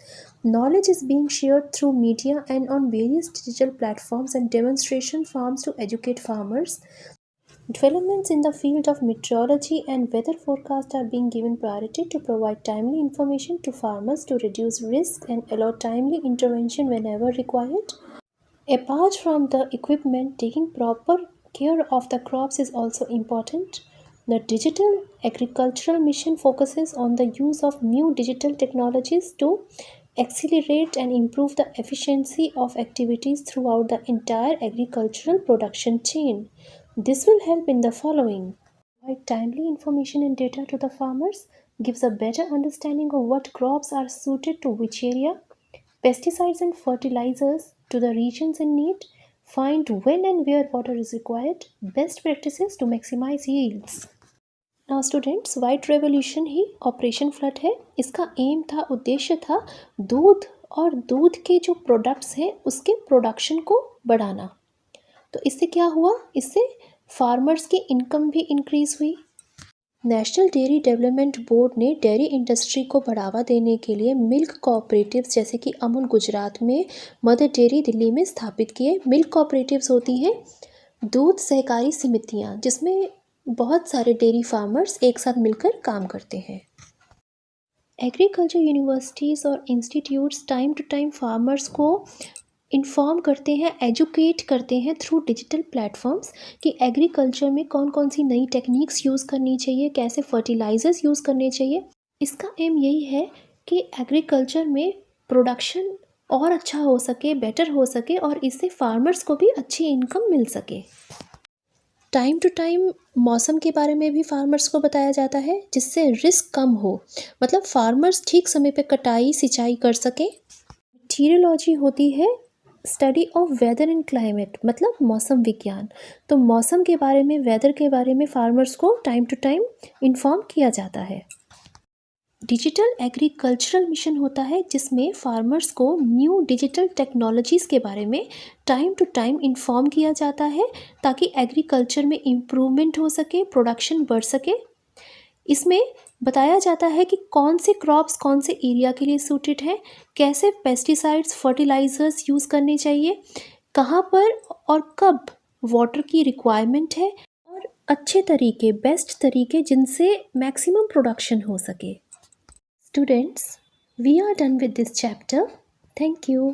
Knowledge is being shared through media and on various digital platforms and demonstration farms to educate farmers. Developments in the field of meteorology and weather forecast are being given priority to provide timely information to farmers to reduce risk and allow timely intervention whenever required. Apart from the equipment, taking proper care of the crops is also important. The Digital Agricultural Mission focuses on the use of new digital technologies to accelerate and improve the efficiency of activities throughout the entire agricultural production chain. This will help in the following: provide timely information and data to the farmers, gives a better understanding of what crops are suited to which area, pesticides and fertilizers to the regions in need, find when and where water is required, best practices to maximize yields. Now students, white revolution ही operation flood है। इसका M था, उद्देश्य था दूध और दूध के जो प्रोडक्ट्स हैं उसके प्रोडक्शन को बढ़ाना। तो इससे क्या हुआ, इससे फार्मर्स की इनकम भी इंक्रीज़ हुई। नेशनल डेयरी डेवलपमेंट बोर्ड ने डेयरी इंडस्ट्री को बढ़ावा देने के लिए मिल्क कोऑपरेटिव्स जैसे कि अमूल गुजरात में, मदर डेयरी दिल्ली में स्थापित किए। मिल्क कोऑपरेटिव्स होती हैं दूध सहकारी समितियां जिसमें बहुत सारे डेयरी फार्मर्स एक साथ मिलकर काम करते हैं। एग्रीकल्चर यूनिवर्सिटीज़ और institutes time to time farmers को इन्फॉर्म करते हैं, एजुकेट करते हैं थ्रू डिजिटल प्लेटफॉर्म्स कि एग्रीकल्चर में कौन कौन सी नई टेक्निक्स यूज़ करनी चाहिए, कैसे फर्टिलाइजर्स यूज़ करने चाहिए। इसका एम यही है कि एग्रीकल्चर में प्रोडक्शन और अच्छा हो सके, बेटर हो सके और इससे फार्मर्स को भी अच्छी इनकम मिल सके। टाइम टू टाइम मौसम के बारे में भी फार्मर्स को बताया जाता है जिससे रिस्क कम हो, मतलब फार्मर्स ठीक समय पे कटाई सिंचाई कर सकें। मीटीरियोलॉजी होती है study of weather and climate, मतलब मौसम विज्ञान। तो मौसम के बारे में, वेदर के बारे में फार्मर्स को टाइम टू टाइम इन्फॉर्म किया जाता है। डिजिटल एग्रीकल्चरल मिशन होता है जिसमें फार्मर्स को न्यू डिजिटल टेक्नोलॉजीज़ के बारे में टाइम टू टाइम इन्फॉर्म किया जाता है ताकि एग्रीकल्चर में इम्प्रूवमेंट हो सके, प्रोडक्शन बढ़ सके। इसमें बताया जाता है कि कौन से क्रॉप्स कौन से एरिया के लिए सूटेड हैं, कैसे पेस्टिसाइड्स फर्टिलाइजर्स यूज़ करने चाहिए, कहाँ पर और कब वाटर की रिक्वायरमेंट है, और अच्छे तरीके, बेस्ट तरीके जिनसे मैक्सिमम प्रोडक्शन हो सके। Students, we are done with this chapter. Thank you.